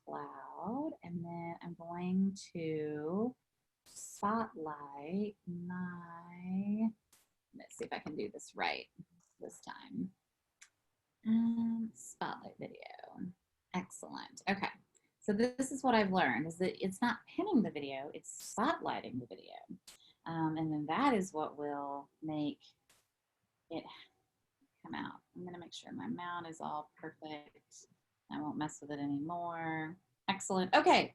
cloud, and then I'm going to spotlight my, let's see if I can do this right this time. Spotlight video. Excellent. Okay. So this is what I've learned is that it's not pinning the video, it's spotlighting the video. And then that is what will make it come out. I'm going to make sure my mount is all perfect. I won't mess with it anymore. Excellent. Okay.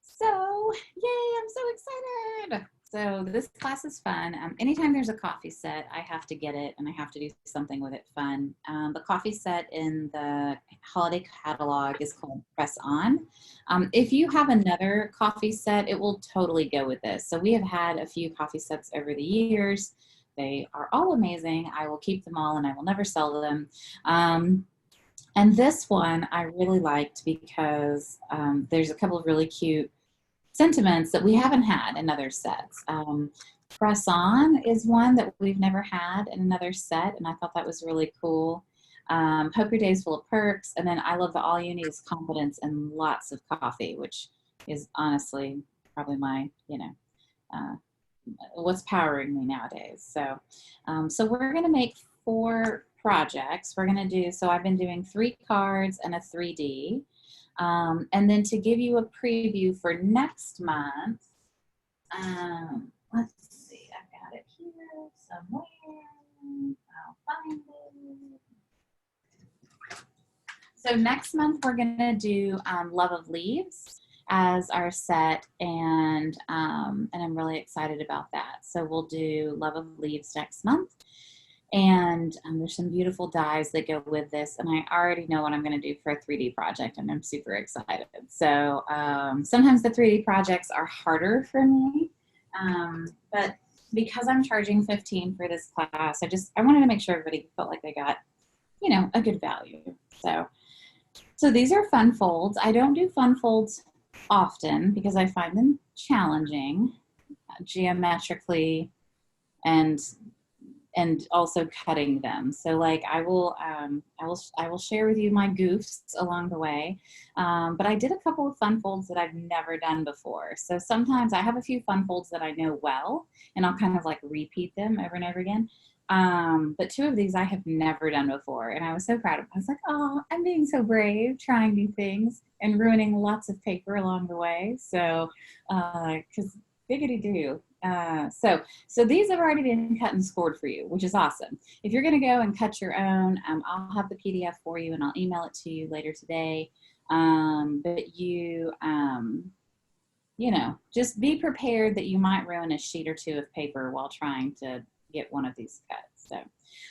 So, yay, I'm so excited. So this class is fun. Anytime there's a coffee set, I have to get it and I have to do something with it fun. The coffee set in the holiday catalog is called Press On. If you have another coffee set, it will totally go with this. So we have had a few coffee sets over the years. They are all amazing. I will keep them all and I will never sell them. And this one I really liked because there's a couple of really cute sentiments that we haven't had in other sets. Press On is one that we've never had in another set, and I thought that was really cool. Hope your day's full of perks, and then I love the all you need is confidence and lots of coffee, which is honestly probably my, what's powering me nowadays. So we're going to make 4 projects. We're going to do, so I've been doing 3 cards and a 3D. And then to give you a preview for next month, let's see, I've got it here somewhere. I'll find it. So next month we're going to do Love of Leaves as our set, and I'm really excited about that. So we'll do Love of Leaves next month. And there's some beautiful dies that go with this. And I already know what I'm going to do for a 3D project, and I'm super excited. So sometimes the 3D projects are harder for me. But because I'm charging $15 for this class, I wanted to make sure everybody felt like they got, a good value. So these are fun folds. I don't do fun folds often because I find them challenging geometrically and also cutting them. So like I will share with you my goofs along the way. But I did a couple of fun folds that I've never done before. So sometimes I have a few fun folds that I know well, and I'll kind of like repeat them over and over again. But 2 of these I have never done before, and I was so proud of them. I was like, oh, I'm being so brave, trying new things and ruining lots of paper along the way. So, because biggity do. So these have already been cut and scored for you, which is awesome. If you're going to go and cut your own, I'll have the PDF for you and I'll email it to you later today. But just be prepared that you might ruin a sheet or 2 of paper while trying to get one of these cuts.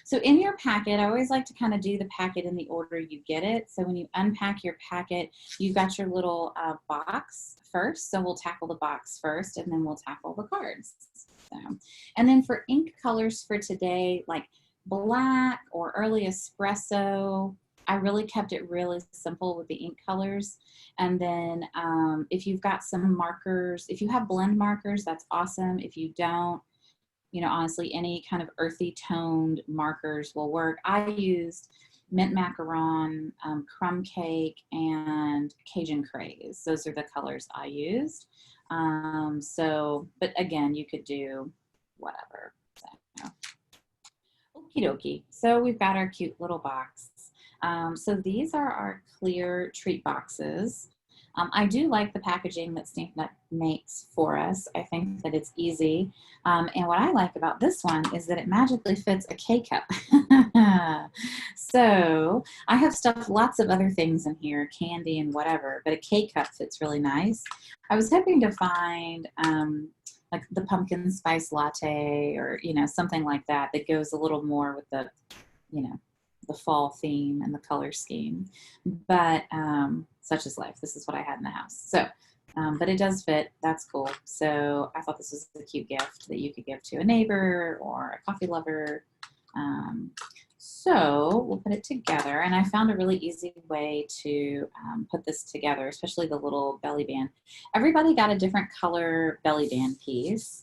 So in your packet, I always like to kind of do the packet in the order you get it. So when you unpack your packet, you've got your little box first. So we'll tackle the box first, and then we'll tackle the cards. And then for ink colors for today, like black or early espresso, I really kept it really simple with the ink colors. And then if you've got some markers, if you have blend markers, that's awesome. If you don't, honestly, any kind of earthy toned markers will work. I used mint macaron, crumb cake, and Cajun craze. Those are the colors I used. But again, you could do whatever. So, okie dokie. So we've got our cute little box. So these are our clear treat boxes. I do like the packaging that Stampin' Up! Makes for us. I think that it's easy. And what I like about this one is that it magically fits a K-cup. So I have stuffed lots of other things in here, candy and whatever, but a K-cup fits really nice. I was hoping to find like the pumpkin spice latte or, something like that that goes a little more with the, the fall theme and the color scheme. But such is life. This is what I had in the house. So, but it does fit. That's cool. So I thought this was a cute gift that you could give to a neighbor or a coffee lover. So we'll put it together. And I found a really easy way to put this together, especially the little belly band. Everybody got a different color belly band piece.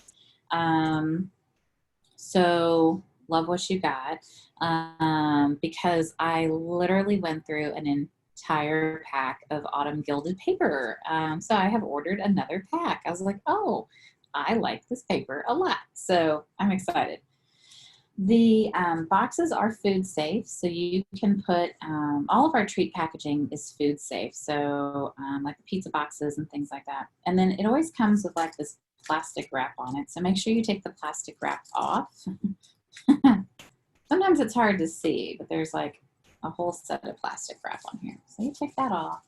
So love what you got. Because I literally went through an entire pack of autumn gilded paper. So I have ordered another pack. I was like, oh, I like this paper a lot. So I'm excited. The boxes are food safe, so you can put, all of our treat packaging is food safe. So like the pizza boxes and things like that. And then it always comes with like this plastic wrap on it. So make sure you take the plastic wrap off. Sometimes it's hard to see, but there's like a whole set of plastic wrap on here. So you take that off.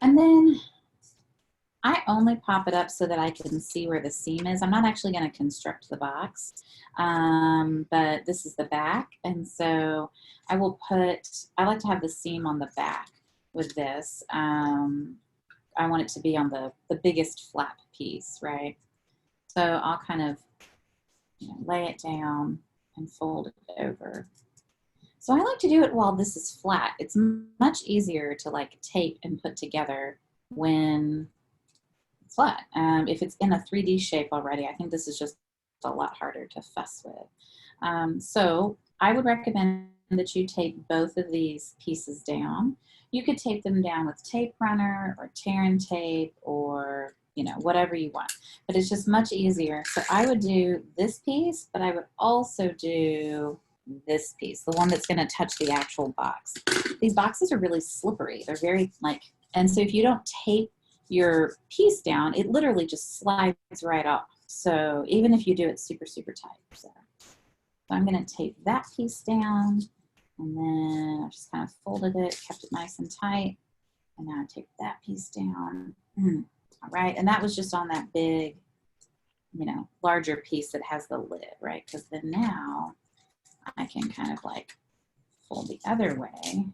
And then I only pop it up so that I can see where the seam is. I'm not actually going to construct the box, but this is the back. And so I will I like to have the seam on the back with this. I want it to be on the biggest flap piece, right? So I'll kind of lay it down and fold it over. So I like to do it while this is flat. It's much easier to like tape and put together when it's flat. If it's in a 3D shape already, I think this is just a lot harder to fuss with. So I would recommend that you tape both of these pieces down. You could tape them down with tape runner or tear and tape or whatever you want, but it's just much easier. So I would do this piece, but I would also do this piece, the one that's going to touch the actual box. These boxes are really slippery. They're very and so if you don't tape your piece down, it literally just slides right off. So even if you do it super, super tight. So I'm going to tape that piece down, and then I just kind of folded it, kept it nice and tight, and now I tape that piece down. All right, and that was just on that big, larger piece that has the lid, right? Because then now I can kind of like fold the other way,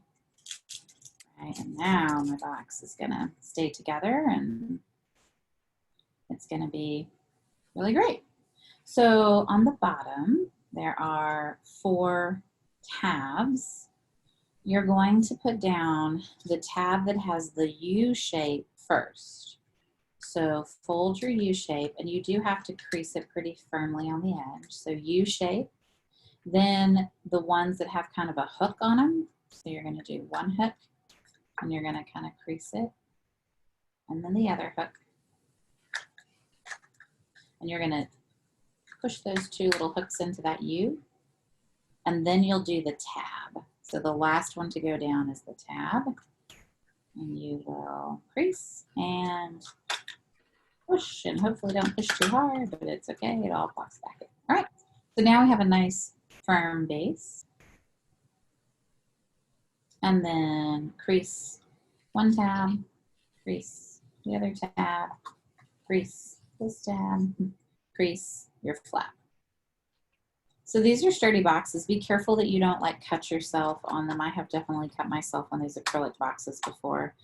right? And now my box is gonna stay together and it's gonna be really great. So on the bottom, there are 4 tabs. You're going to put down the tab that has the U shape first. So fold your U shape, and you do have to crease it pretty firmly on the edge. So U shape, then the ones that have kind of a hook on them. So you're going to do one hook, and you're going to kind of crease it, and then the other hook. And you're going to push those 2 little hooks into that U, and then you'll do the tab. So the last one to go down is the tab, and you will crease and push, and hopefully don't push too hard, but it's okay, it all pops back in. All right, so now we have a nice firm base. And then crease one tab, crease the other tab, crease this tab, crease your flap. So these are sturdy boxes. Be careful that you don't cut yourself on them. I have definitely cut myself on these acrylic boxes before.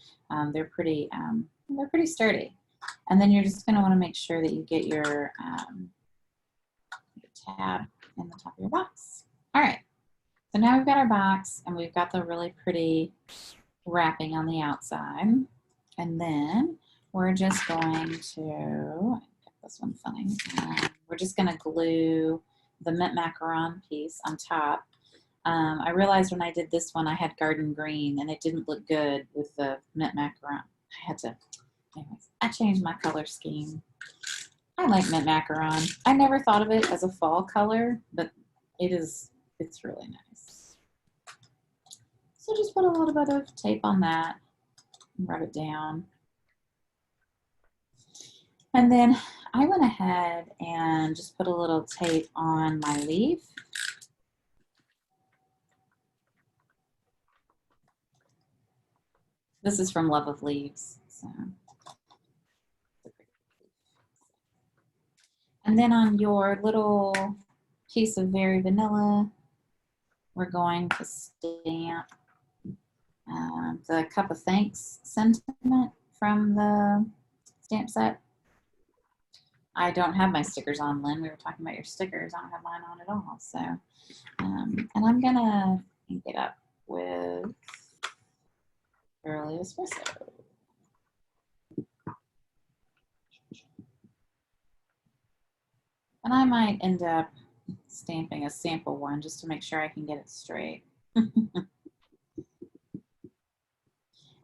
They're pretty sturdy. And then you're just going to want to make sure that you get your tab in the top of your box. All right. So now we've got our box and we've got the really pretty wrapping on the outside. And then we're just going to, get this one funny. We're just going to glue the mint macaron piece on top. I realized when I did this one, I had garden green and it didn't look good with the mint macaron. I had to, anyways, I changed my color scheme. I like mint macaron. I never thought of it as a fall color, but it's really nice. So just put a little bit of tape on that and rub it down. And then I went ahead and just put a little tape on my leaf. This is from Love of Leaves. So. And then on your little piece of Very Vanilla, we're going to stamp the Cup of Thanks sentiment from the stamp set. I don't have my stickers on, Lynn. We were talking about your stickers. I don't have mine on at all. So, and I'm gonna ink it up with Early Espresso. And I might end up stamping a sample one just to make sure I can get it straight.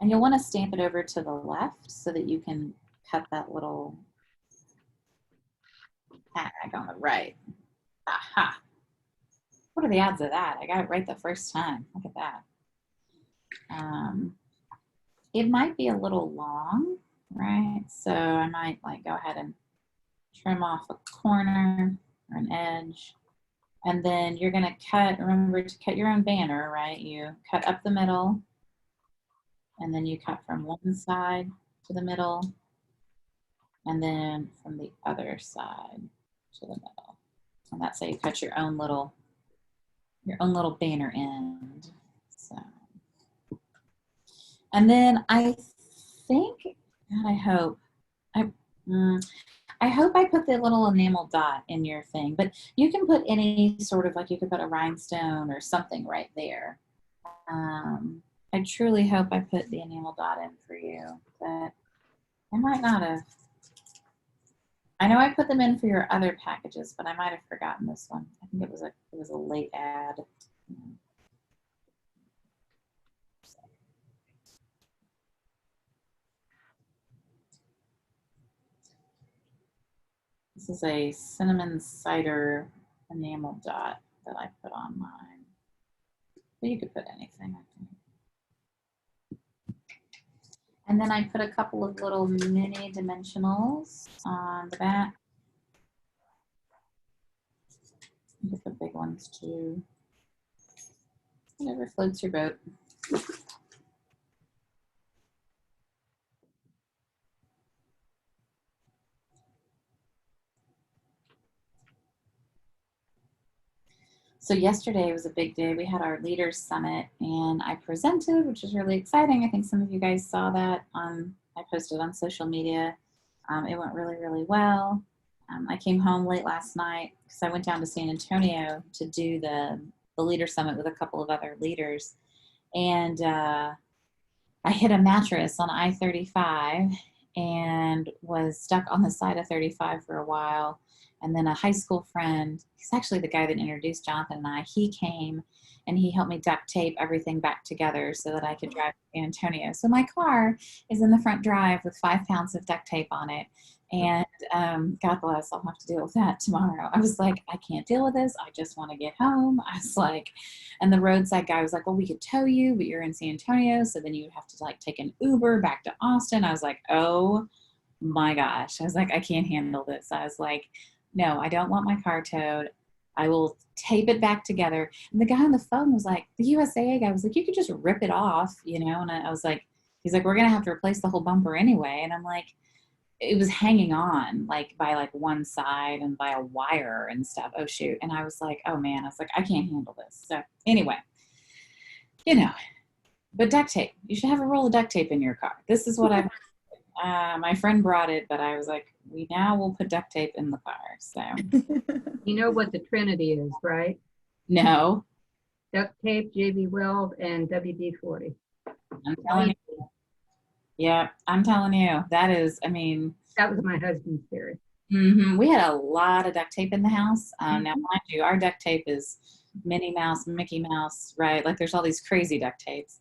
And you'll want to stamp it over to the left so that you can cut that little tag on the right. Aha. What are the odds of that? I got it right the first time. Look at that. It might be a little long, right? So I might like go ahead and trim off a corner or an edge. And then you're gonna cut, remember to cut your own banner, right? You cut up the middle, and then you cut from one side to the middle, and then from the other side to the middle. And that's how you cut your own little banner end. So, and then I think, God, I hope I put the little enamel dot in your thing, but you can put any sort of, like you could put a rhinestone or something right there. I truly hope I put the enamel dot in for you, but I might not have. I know I put them in for your other packages, but I might have forgotten this one. I think it was a late ad. This is a cinnamon cider enamel dot that I put on mine. But you could put anything, I think. And then I put a couple of little mini dimensionals on the back. Get the big ones too. Whatever floats your boat. So yesterday was a big day. We had our leaders summit and I presented, which is really exciting. I think some of you guys saw that I posted on social media. It went really, really well. I came home late last night because I went down to San Antonio to do the leader summit with a couple of other leaders. And I hit a mattress on I-35 and was stuck on the side of 35 for a while. And then a high school friend, he's actually the guy that introduced Jonathan and I, he came and he helped me duct tape everything back together so that I could drive to San Antonio. So my car is in the front drive with 5 pounds of duct tape on it. And God bless, I'll have to deal with that tomorrow. I was like, I can't deal with this. I just want to get home. I was like, and the roadside guy was like, well, we could tow you, but you're in San Antonio. So then you would have to like take an Uber back to Austin. I was like, oh my gosh. I was like, I can't handle this. I was like, no, I don't want my car towed. I will tape it back together. And the guy on the phone was like, the USAA guy was like, you could just rip it off, you know? And I was like, he's like, we're going to have to replace the whole bumper anyway. And I'm like, it was hanging on like by like one side and by a wire and stuff. Oh shoot. And I was like, oh man, I was like, I can't handle this. So anyway, you know, but duct tape, you should have a roll of duct tape in your car. This is what my friend brought it, but I was like, we now will put duct tape in the car. So You know what the Trinity is, right? no, Duct tape, JB Weld, and WD-40. I'm telling you. Yeah, I'm telling you, that is, I mean, That was my husband's theory. we had a lot of duct tape in the house. Now, mind you, our duct tape is Minnie Mouse, Mickey Mouse, right? Like there's all these crazy duct tapes.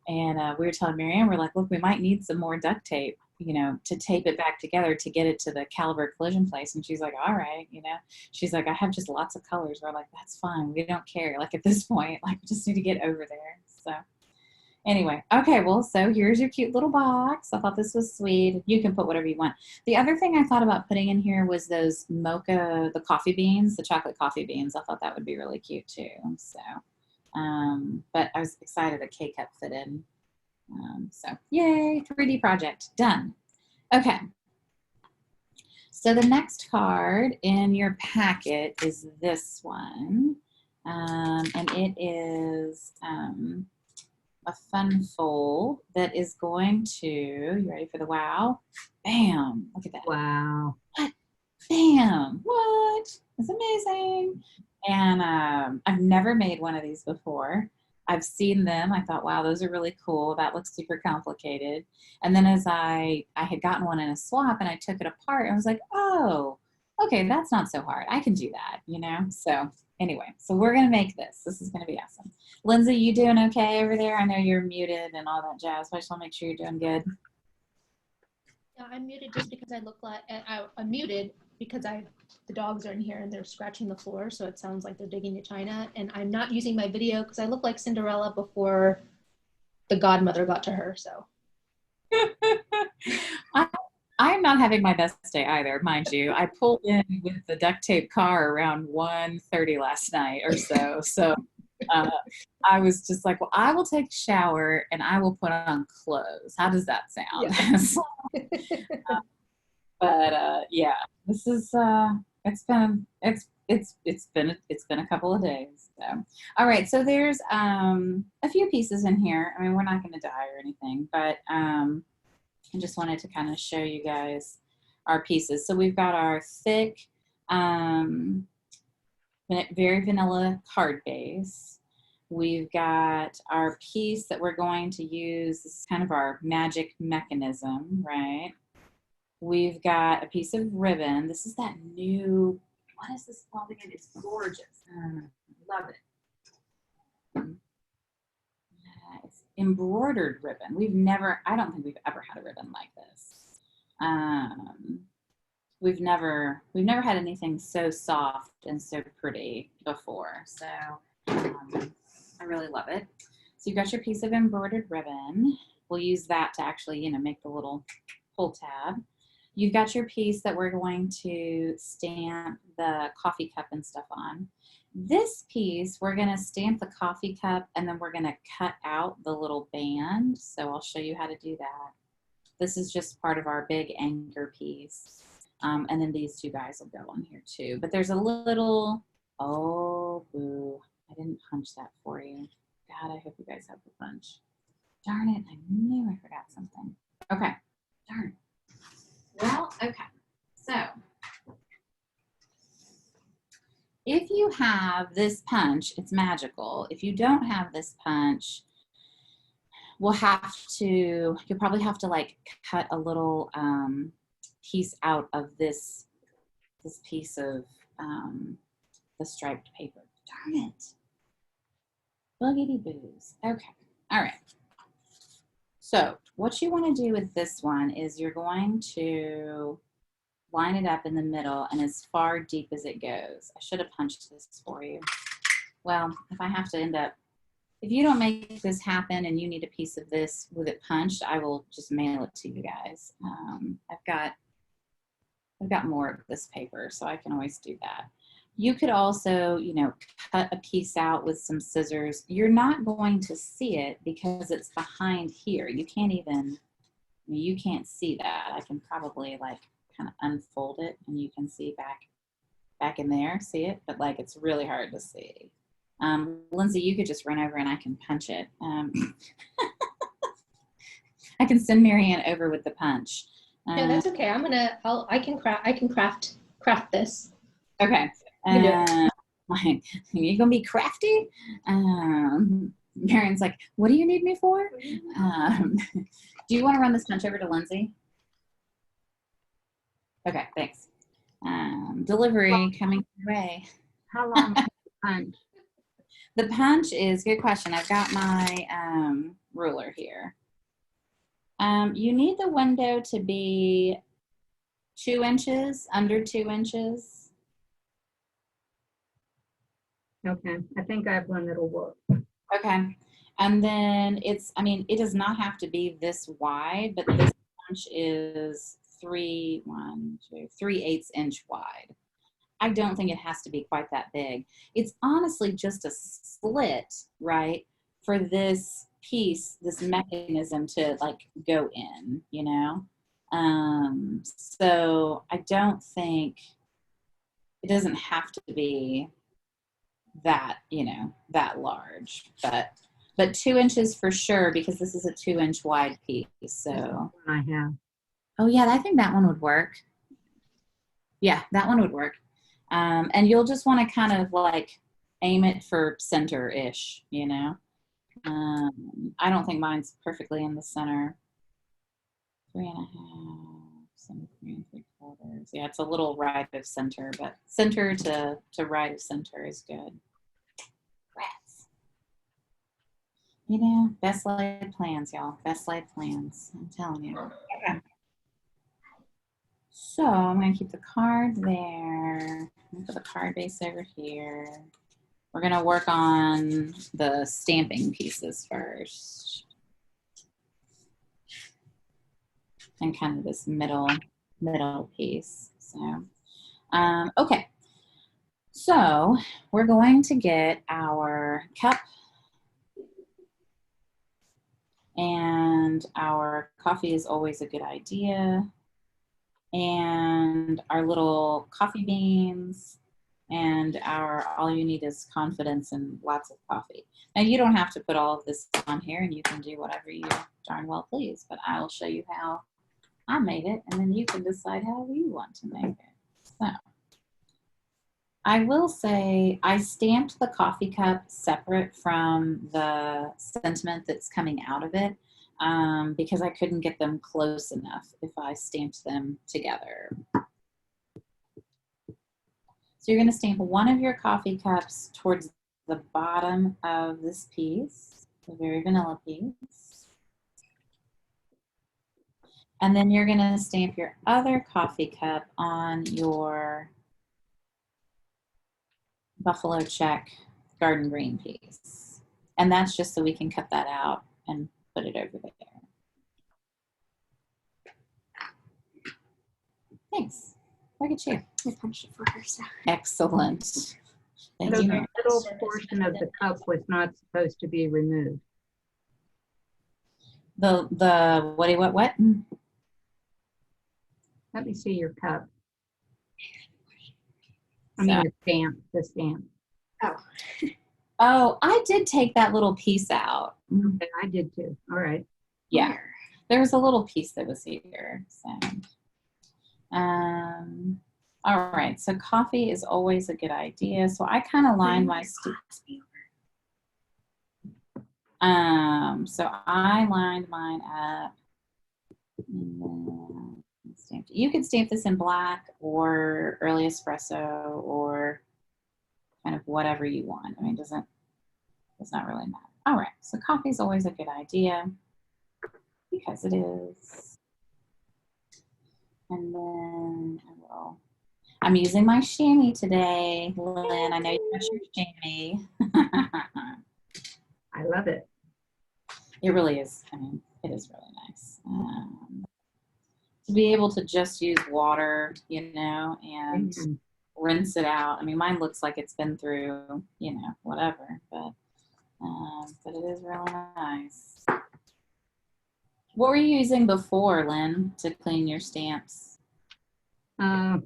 And we were telling Marianne, we're like, look, we might need some more duct tape, you know, to tape it back together to get it to the caliber collision place. And she's like, all right, you know, she's like, I have just lots of colors. We're like, that's fine. We don't care. Like at this point, like we just need to get over there. So anyway, okay, well, so here's your cute little box. I thought this was sweet. You can put whatever you want. The other thing I thought about putting in here was those mocha, the coffee beans, the chocolate coffee beans. I thought that would be really cute too. So, but I was excited that K-Cup fit in. So yay, 3D project, done. Okay. So the next card in your packet is this one. And it is a fun fold that is going to, you ready for the wow? Bam, look at that. Wow. What? Bam, what? It's amazing. And I've never made one of these before. I've seen them. I thought, wow, those are really cool. That looks super complicated. And then as I had gotten one in a swap and I took it apart, I was like, oh, okay, that's not so hard. I can do that, you know? So Anyway, so we're going to make this. This is going to be awesome. Lindsay, you doing okay over there? I know you're muted and all that jazz, but I just want to make sure you're doing good. Yeah, I'm muted just because I look like I'm muted because the dogs are in here and they're scratching the floor, so it sounds like they're digging the china. And I'm not using my video because I look like Cinderella before the godmother got to her. So I'm not having my best day either, mind you. I pulled in with the duct tape car around 1:30 last night or so. So I was just like, well, I will take a shower and I will put on clothes. How does that sound? yeah. Yeah, this is it's been a couple of days. So all right, so there's a few pieces in here. I mean, we're not going to die or anything, but I just wanted to kind of show you guys our pieces. So we've got our thick, very vanilla card base. We've got our piece that we're going to use. This is kind of our magic mechanism, right? We've got a piece of ribbon. This is that new, what is this called again? It's gorgeous. Love it. It's embroidered ribbon. I don't think we've ever had a ribbon like this. We've never had anything so soft and so pretty before. So I really love it. So you've got your piece of embroidered ribbon. We'll use that to actually, make the little pull tab. You've got your piece that we're going to stamp the coffee cup and stuff on. This piece, we're going to stamp the coffee cup and then we're going to cut out the little band. So I'll show you how to do that. This is just part of our big anchor piece. And then these two guys will go on here too. But there's a little, oh, boo. I didn't punch that for you. God, I hope you guys have the punch. Darn it, I knew I forgot something. Okay, darn. Well, okay, so if you have this punch, it's magical. If you don't have this punch, you'll probably have to like cut a little piece out of this piece of the striped paper. Darn it. Boogity boos. Okay, all right. So what you want to do with this one is you're going to line it up in the middle and as far deep as it goes. I should have punched this for you. Well, if you don't make this happen and you need a piece of this with it punched, I will just mail it to you guys. I've got more of this paper, so I can always do that. You could also, cut a piece out with some scissors. You're not going to see it because it's behind here. You can't see that. I can probably like kind of unfold it and you can see back in there, see it? But like, it's really hard to see. Lindsay, you could just run over and I can punch it. I can send Marianne over with the punch. No, that's okay. I can craft this. Okay. You gonna be crafty? Marianne's like, what do you need me for? Do you want to run this punch over to Lindsay? Okay, thanks. Delivery coming your way. How long is the punch? The punch is, good question. I've got my ruler here. You need the window to be 2 inches, under 2 inches. Okay, I think I have one that'll work. Okay. And then it does not have to be this wide, but this punch is 3/8 inch wide. I don't think it has to be quite that big. It's honestly just a slit, right, for this piece, this mechanism to like go in, So I don't think, it doesn't have to be that, that large, but 2 inches for sure, because this is a 2 inch wide piece. So I have. Oh yeah, I think that one would work. Yeah, that one would work. And you'll just want to kind of like aim it for center-ish, I don't think mine's perfectly in the center. 3.5, 3/4. Yeah, it's a little right of center, but center to right of center is good. Rats. You know, best laid plans, y'all. Best laid plans. I'm telling you. Okay. So I'm going to keep the card there. Put the card base over here. We're going to work on the stamping pieces first. And kind of this middle piece. So, okay. So we're going to get our cup and our coffee is always a good idea. And our little coffee beans and our all you need is confidence and lots of coffee. Now you don't have to put all of this on here and you can do whatever you darn well please, but I will show you how I made it and then you can decide how you want to make it. So I will say I stamped the coffee cup separate from the sentiment that's coming out of it because I couldn't get them close enough if I stamped them together. So you're going to stamp one of your coffee cups towards the bottom of this piece, the very vanilla piece. And then you're going to stamp your other coffee cup on your buffalo check garden green piece. And that's just so we can cut that out and put it over there. Thanks. Look at you. I punched it for her, so. Excellent. Thank So you. the middle portion of the cup was not supposed to be removed. The what? Let me see your cup. I mean, the stamp. Oh, I did take that little piece out. Okay, I did too. All right. Yeah, there was a little piece that was here. So, all right. So coffee is always a good idea. So I kind of lined my so I lined mine up. And then stamped. You could stamp this in black or early espresso or kind of whatever you want. I mean, it's not really matter. All right, so coffee is always a good idea because it is. And then I'm using my chamois today, Lynn. I know you got your chamois. I love it. It really is. I mean, it is really nice. To be able to just use water, you know, and rinse it out. I mean, mine looks like it's been through, you know, whatever, but it is really nice. What were you using before, Lynn, to clean your stamps? The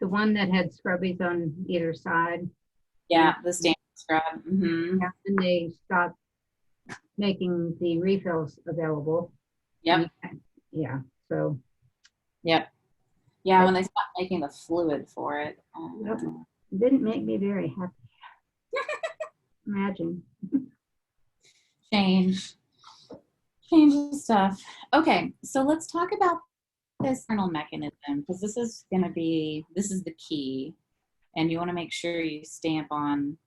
one that had scrubbies on either side. Yeah, the stamp scrub. Mm-hmm. And they stopped making the refills available. Yep. Yeah, so. Yep. Yeah, when they stopped making the fluid for it. It didn't make me very happy. Imagine. Change the stuff. Okay, so let's talk about this internal mechanism because this is the key, and you want to make sure you stamp on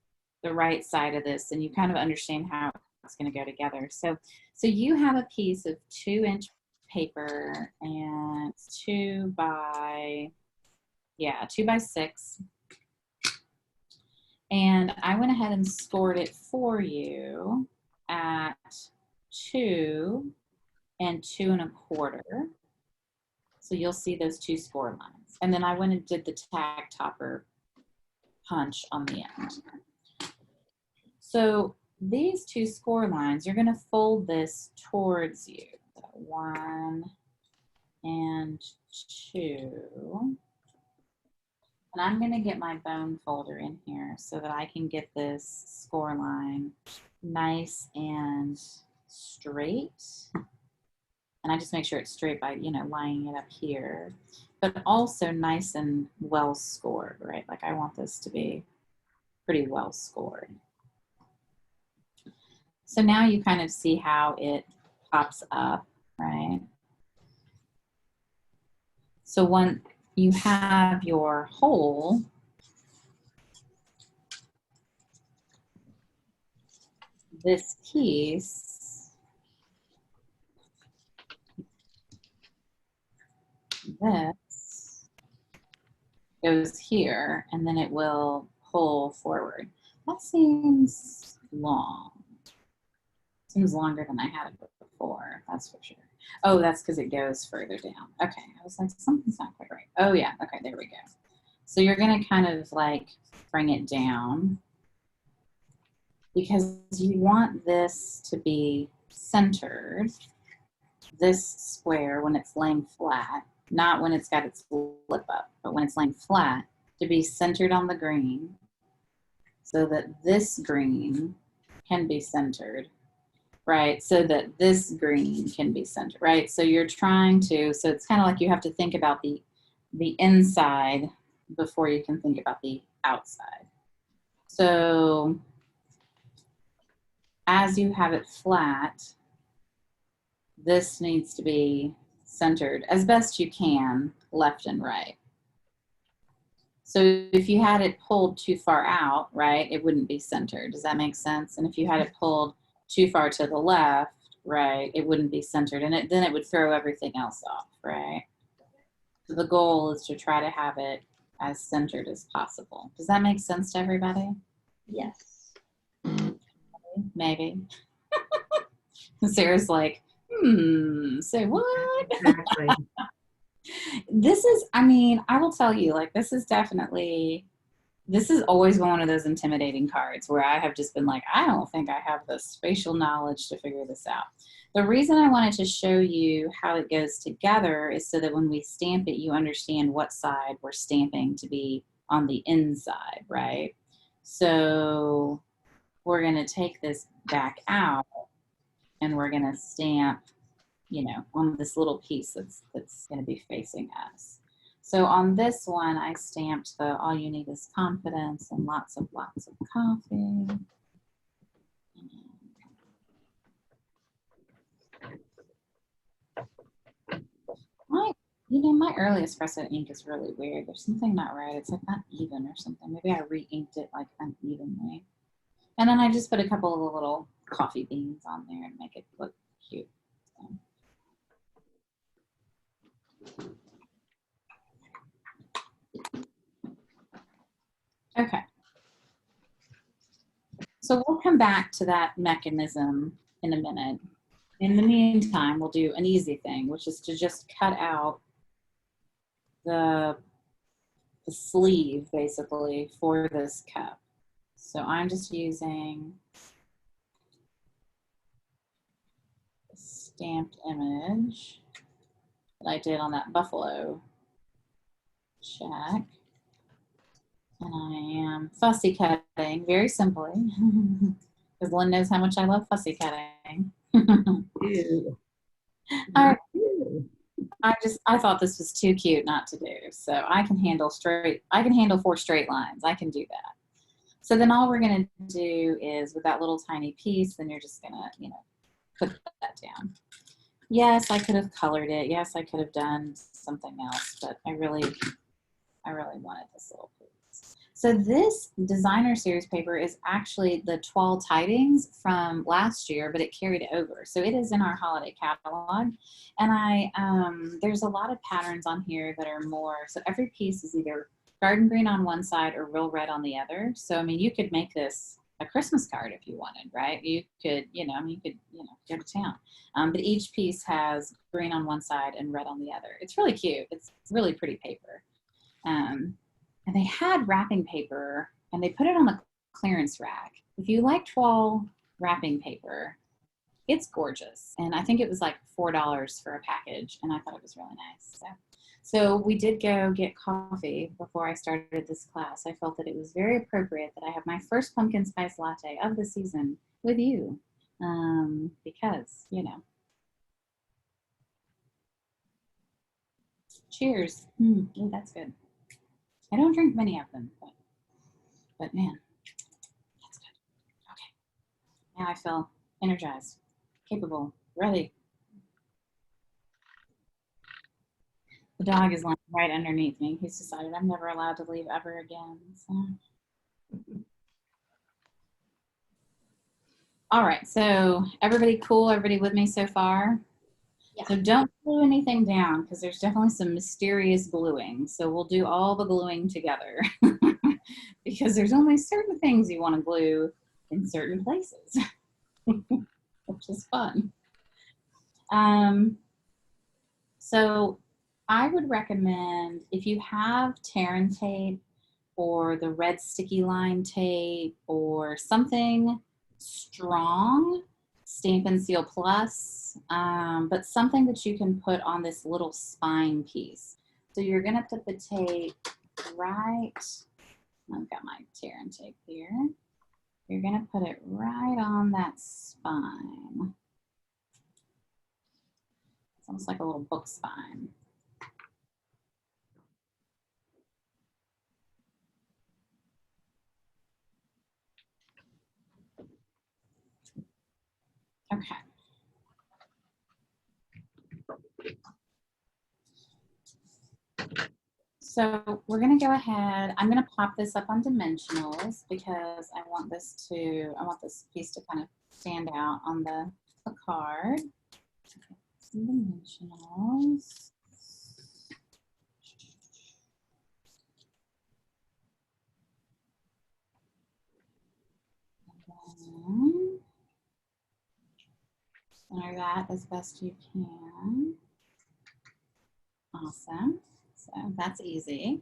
the right side of this and you kind of understand how it's going to go together. So you have a piece of 2-inch paper and it's 2 by 6. And I went ahead and scored it for you at 2 and 2 1/4. So you'll see those 2 score lines. And then I went and did the tag topper punch on the end. So these 2 score lines, you're going to fold this towards you. So 1 and 2. And I'm going to get my bone folder in here so that I can get this score line nice and straight. And I just make sure it's straight by, you know, lining it up here, but also nice and well scored, right? Like I want this to be pretty well scored. So now you kind of see how it pops up, right? So when you have your hole, this piece, this goes here, and then it will pull forward. That seems long. Seems longer than I had it before, that's for sure. Oh, that's because it goes further down. Okay, I was like, something's not quite right. Oh yeah, okay, there we go. So you're gonna kind of like bring it down because you want this to be centered, this square when it's laying flat, not when it's got its lip up, but when it's laying flat, to be centered on the green so that this green can be centered, right? So that this green can be centered, right? So you're trying to, so it's kind of like you have to think about the inside before you can think about the outside. So as you have it flat, this needs to be centered as best you can, left and right. So if you had it pulled too far out, right, it wouldn't be centered. Does that make sense? And if you had it pulled too far to the left, right, it wouldn't be centered. And then it would throw everything else off, right? So the goal is to try to have it as centered as possible. Does that make sense to everybody? Yes. Maybe. Sarah's like, say what? Exactly. This is, I mean, I will tell you, like, this is definitely, this has always been one of those intimidating cards where I have just been like, I don't think I have the spatial knowledge to figure this out. The reason I wanted to show you how it goes together is so that when we stamp it, you understand what side we're stamping to be on the inside, right? So we're going to take this back out and we're going to stamp, you know, on this little piece that's going to be facing us. So on this one, I stamped the all you need is confidence and lots of coffee. My early espresso ink is really weird. There's something not right. It's like not even or something. Maybe I re-inked it like unevenly. And then I just put a couple of the little coffee beans on there and make it look cute. Okay. So we'll come back to that mechanism in a minute. In the meantime, we'll do an easy thing, which is to just cut out the sleeve basically for this cup. So I'm just using a stamped image that I did on that buffalo check. And I am fussy cutting very simply because Lynn knows how much I love fussy cutting. Ew. All right. I thought this was too cute not to do. So I can handle 4 straight lines. I can do that. So then all we're going to do is with that little tiny piece, then you're just going to, you know, put that down. Yes, I could have colored it. Yes, I could have done something else, but I really wanted this little piece. So this designer series paper is actually the Toile Tidings from last year, but it carried over. So it is in our holiday catalog. And there's a lot of patterns on here that are more, so every piece is either garden green on one side or real red on the other. So, I mean, you could make this a Christmas card if you wanted, right? You could, go to town. But each piece has green on one side and red on the other. It's really cute. It's really pretty paper. And they had wrapping paper and they put it on the clearance rack. If you like Toile wrapping paper, it's gorgeous. And I think it was like $4 for a package. And I thought it was really nice. So we did go get coffee before I started this class. I felt that it was very appropriate that I have my first pumpkin spice latte of the season with you. Because, you know. Cheers. Ooh, that's good. I don't drink many of them, but man, that's good. Okay. Now I feel energized, capable, ready. The dog is lying right underneath me. He's decided I'm never allowed to leave ever again. So. All right, so everybody cool? Everybody with me so far? Yeah. So don't glue anything down because there's definitely some mysterious gluing. So we'll do all the gluing together because there's only certain things you want to glue in certain places, which is fun. So I would recommend if you have Terran tape or the red sticky line tape or something strong, Stampin' Seal Plus, but something that you can put on this little spine piece. So you're gonna put the tape right, I've got my Terran tape here. You're gonna put it right on that spine. It's almost like a little book spine. Okay. So we're gonna go ahead, I'm gonna pop this up on dimensionals because I want this piece to kind of stand out on the card. Okay, some dimensionals. Center that as best you can. Awesome. So that's easy.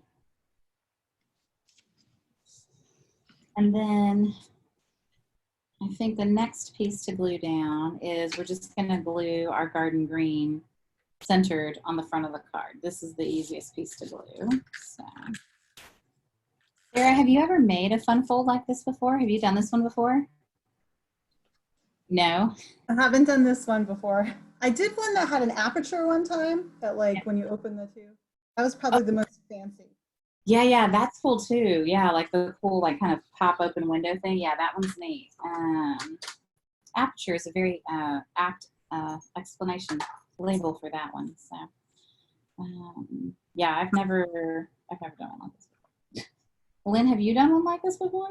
And then I think the next piece to glue down is we're just going to glue our garden green centered on the front of the card. This is the easiest piece to glue. So, Sarah, have you ever made a fun fold like this before? Have you done this one before? No? I haven't done this one before. I did one that had an aperture one time that like when you open the tube. That was probably the most fancy. Yeah, that's cool too. Yeah, like the cool like kind of pop open window thing. Yeah, that one's neat. Aperture is a very apt explanation label for that one. So yeah, I've never done one like this before. Lynn, have you done one like this before?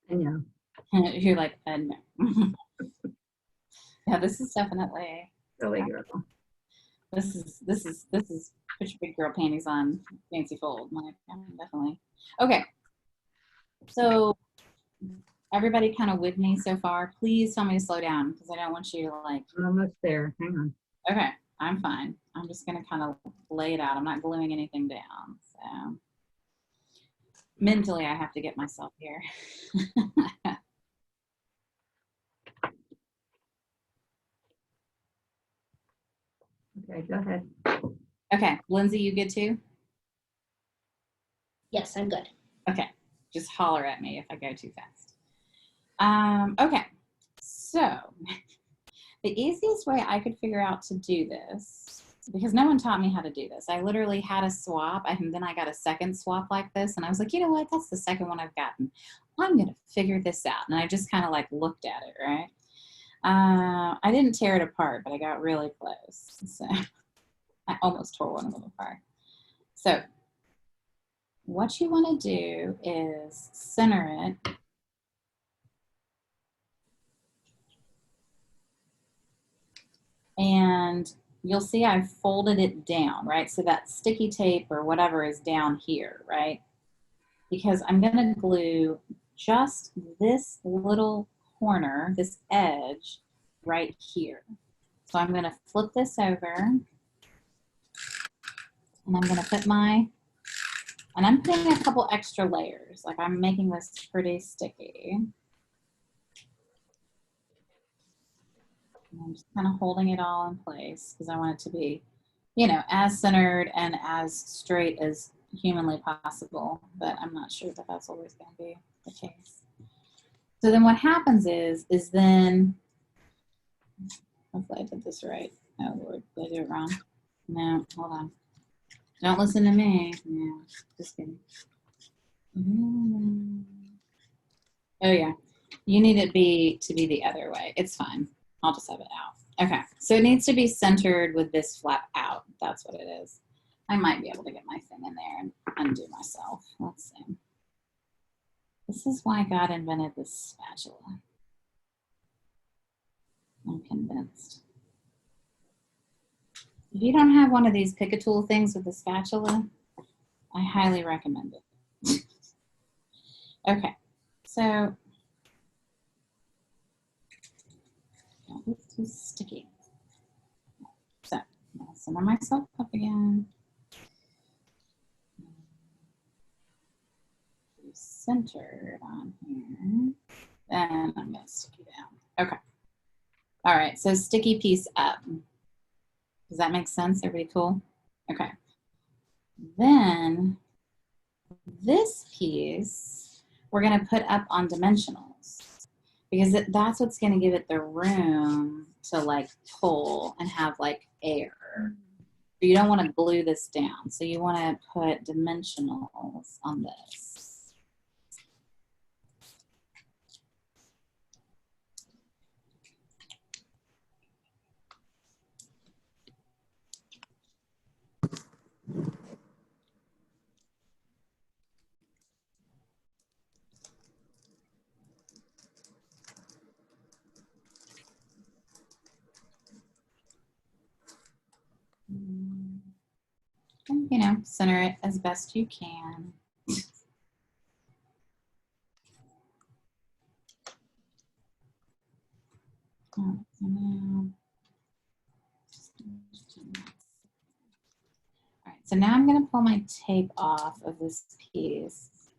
No. You're like, no. Yeah, this is definitely Really girl. this is put your big girl panties on, fancy fold. Like, definitely. Okay. So everybody kind of with me so far. Please tell me to slow down because I don't want you to like. I'm almost there. Hang on. Okay, I'm fine. I'm just gonna kind of lay it out. I'm not gluing anything down. So mentally, I have to get myself here. Okay, go ahead. Okay, Lindsay, you good too? Yes, I'm good. Okay, just holler at me if I go too fast. Okay, so the easiest way I could figure out to do this, because no one taught me how to do this. I literally had a swap and then I got a second swap like this and I was like, you know what, that's the second one I've gotten. I'm gonna figure this out. And I just kind of like looked at it, right? I didn't tear it apart, but I got really close. So I almost tore one of them apart. So what you want to do is center it. And you'll see I've folded it down, right? So that sticky tape or whatever is down here, right? Because I'm going to glue just this little corner, this edge right here. So I'm going to flip this over and I'm going to put and I'm putting a couple extra layers. Like I'm making this pretty sticky. And I'm just kind of holding it all in place because I want it to be, you know, as centered and as straight as humanly possible, but I'm not sure that that's always going to be the case. So then what happens is then, hopefully I did this right. Oh Lord, did I do it wrong? No, hold on. Don't listen to me. No, just kidding. Oh yeah, you need it to be the other way. It's fine. I'll just have it out. Okay, so it needs to be centered with this flap out. That's what it is. I might be able to get my thing in there and undo myself. Let's see. This is why God invented this spatula. I'm convinced. If you don't have one of these pick-a-tool things with a spatula, I highly recommend it. Okay, so it's too sticky. So I'm gonna center myself up again. Centered on here. Then I'm gonna stick you down. Okay. All right, so sticky piece up. Does that make sense? Everybody cool? Okay. Then this piece we're gonna put up on dimensionals because that's what's gonna give it the room to like pull and have like air. You don't wanna glue this down. So you wanna put dimensionals on this. And, you know, center it as best you can. All right, so now I'm going to pull my tape off of this piece.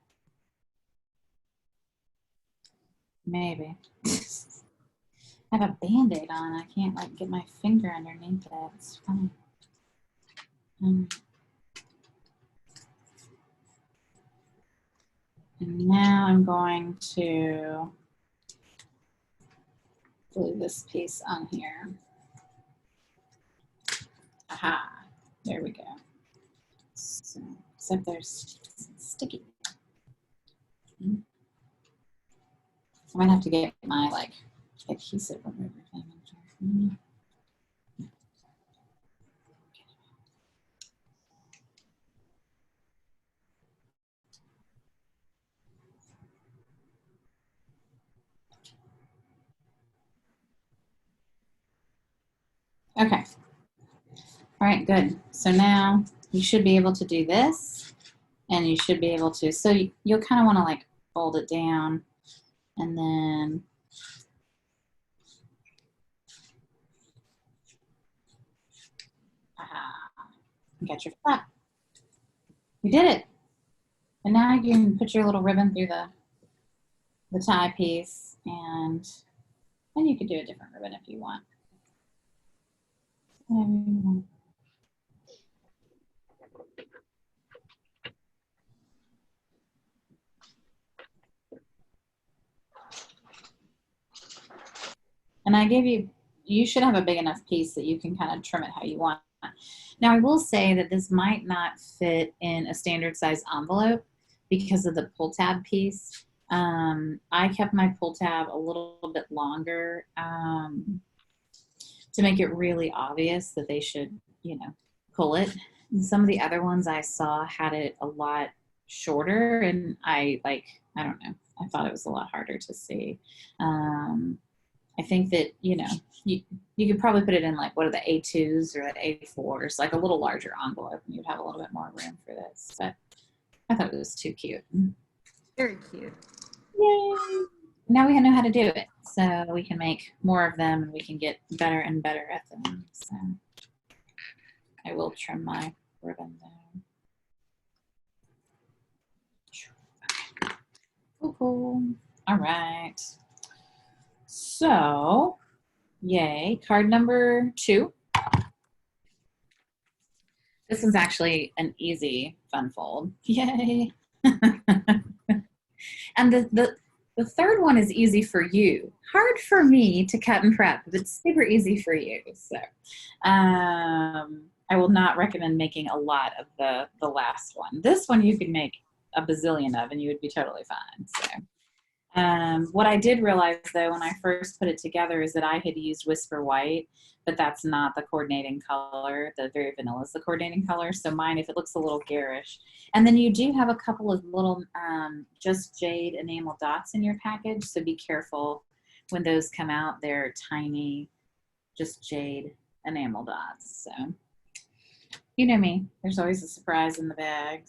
Maybe. I have a Band-Aid on. I can't like get my finger underneath it. It's funny. And now I'm going to glue this piece on here. Aha, there we go. So, except there's sticky. I might have to get my like adhesive remover thing. Okay. All right, good. So now you should be able to do this and you should be able to, so you'll kind of want to like fold it down and then get your flap. You did it. And now you can put your little ribbon through the tie piece and then you could do a different ribbon if you want. And I gave you, you should have a big enough piece that you can kind of trim it how you want. Now I will say that this might not fit in a standard size envelope because of the pull tab piece. I kept my pull tab a little bit longer to make it really obvious that they should, you know, pull it. And some of the other ones I saw had it a lot shorter and I don't know, I thought it was a lot harder to see. I think that, you know, you could probably put it in like, what are the A2s or the A4s, like a little larger envelope and you'd have a little bit more room for this. But I thought it was too cute. Very cute. Yay! Now we know how to do it. So we can make more of them and we can get better and better at them. So I will trim my ribbon down. Cool. All right. So, yay, card number 2. This one's actually an easy fun fold. Yay. And the third one is easy for you. Hard for me to cut and prep, but it's super easy for you. So I will not recommend making a lot of the last one. This one you could make a bazillion of and you would be totally fine. So what I did realize though when I first put it together is that I had used Whisper White, but that's not the coordinating color. The Very Vanilla is the coordinating color. So mine, if it looks a little garish. And then you do have a couple of little Just Jade enamel dots in your package. So be careful when those come out. They're tiny Just Jade enamel dots. So you know me, there's always a surprise in the bag.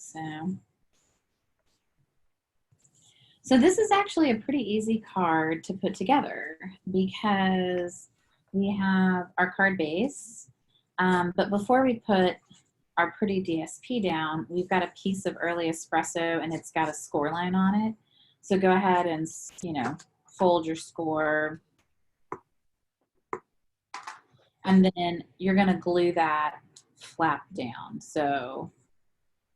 So this is actually a pretty easy card to put together because we have our card base, but before we put our pretty DSP down, we've got a piece of early espresso and it's got a score line on it. So go ahead and, you know, fold your score. And then you're gonna glue that flap down. So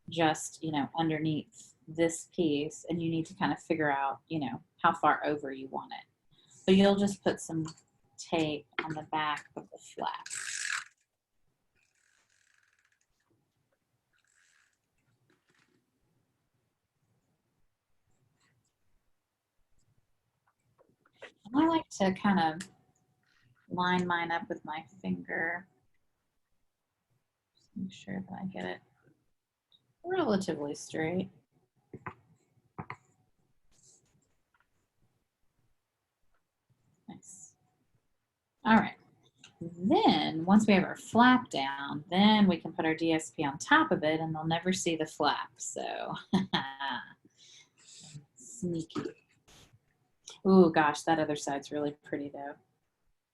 just, you know, underneath this piece, and you need to kind of figure out, you know, how far over you want it. So you'll just put some tape on the back of the flap. And I like to kind of line mine up with my finger. Just make sure that I get it relatively straight. Nice. All right. Then once we have our flap down, then we can put our DSP on top of it and they'll never see the flap. So sneaky. Ooh, gosh, that other side's really pretty though.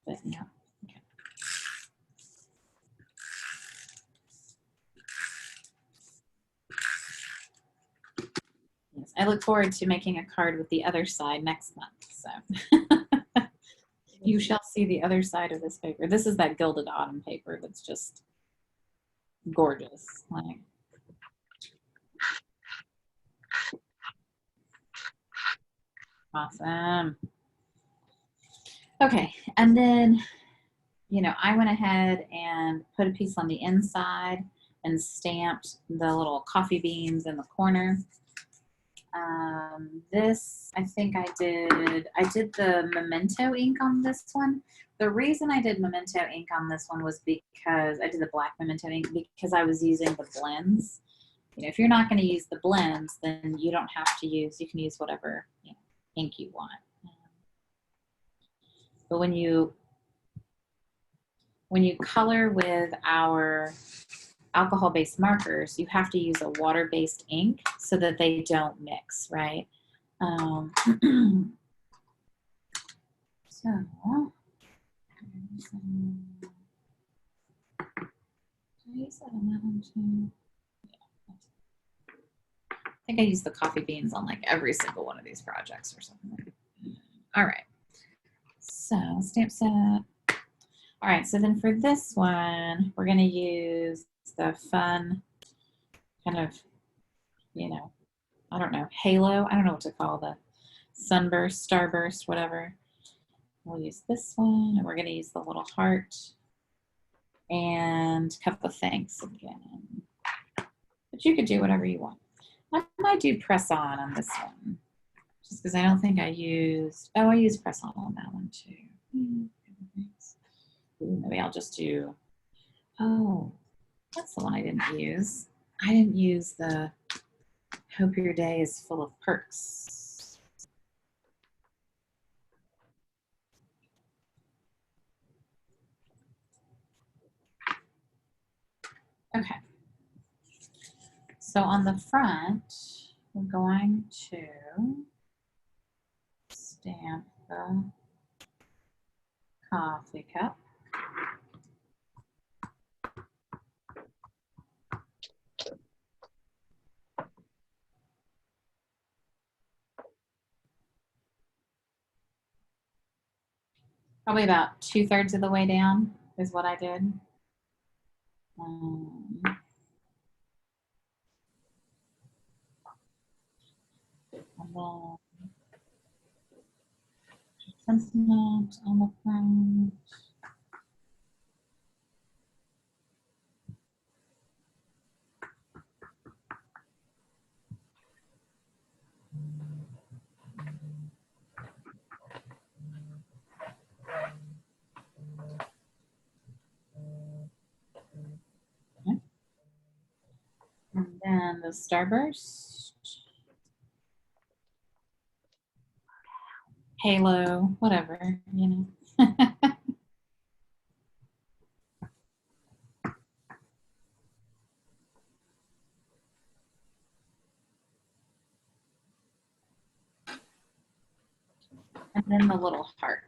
But yeah, okay. Yes, I look forward to making a card with the other side next month. So you shall see the other side of this paper. This is that Gilded Autumn paper that's just gorgeous. Like, awesome. Okay, and then, you know, I went ahead and put a piece on the inside and stamped the little coffee beans in the corner. This, I think I did the Memento ink on this one. The reason I did Memento ink on this one was because I did the black Memento ink because I was using the blends. You know, if you're not going to use the blends, then you don't have to use, you can use whatever, you know, ink you want. But when you color with our alcohol-based markers, you have to use a water-based ink so that they don't mix, right? So, did I use that on that one too? Yeah. I think I used the coffee beans on like every single one of these projects or something. All right. So stamp set. All right, so then for this one, we're going to use the fun kind of, you know, I don't know, halo. I don't know what to call the sunburst, starburst, whatever. We'll use this one, and we're going to use the little heart and cup of thanks again. But you could do whatever you want. I might do press on this one, just because I don't think I used, oh, I used press on that one too. Ooh, maybe I'll just do, oh, that's the one I didn't use. I didn't use the hope your day is full of perks. Okay. So on the front, we're going to stamp the coffee cup. Probably about 2/3 of the way down is what I did. And then sentiment on the front. then the Starburst. Halo, whatever, you know. And then the little heart.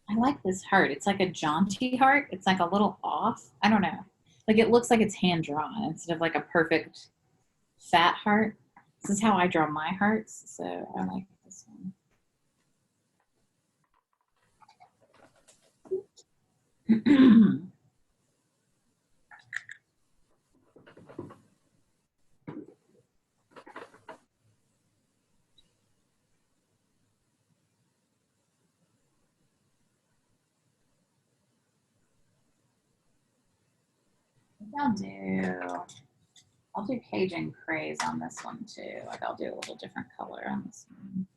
I like this heart. It's like a jaunty heart. It's like a little off. I don't know. Like it looks like it's hand drawn instead of like a perfect fat heart. This is how I draw my hearts. So I like this one. I'll do Cajun Craze on this one too. Like I'll do a little different color on this one.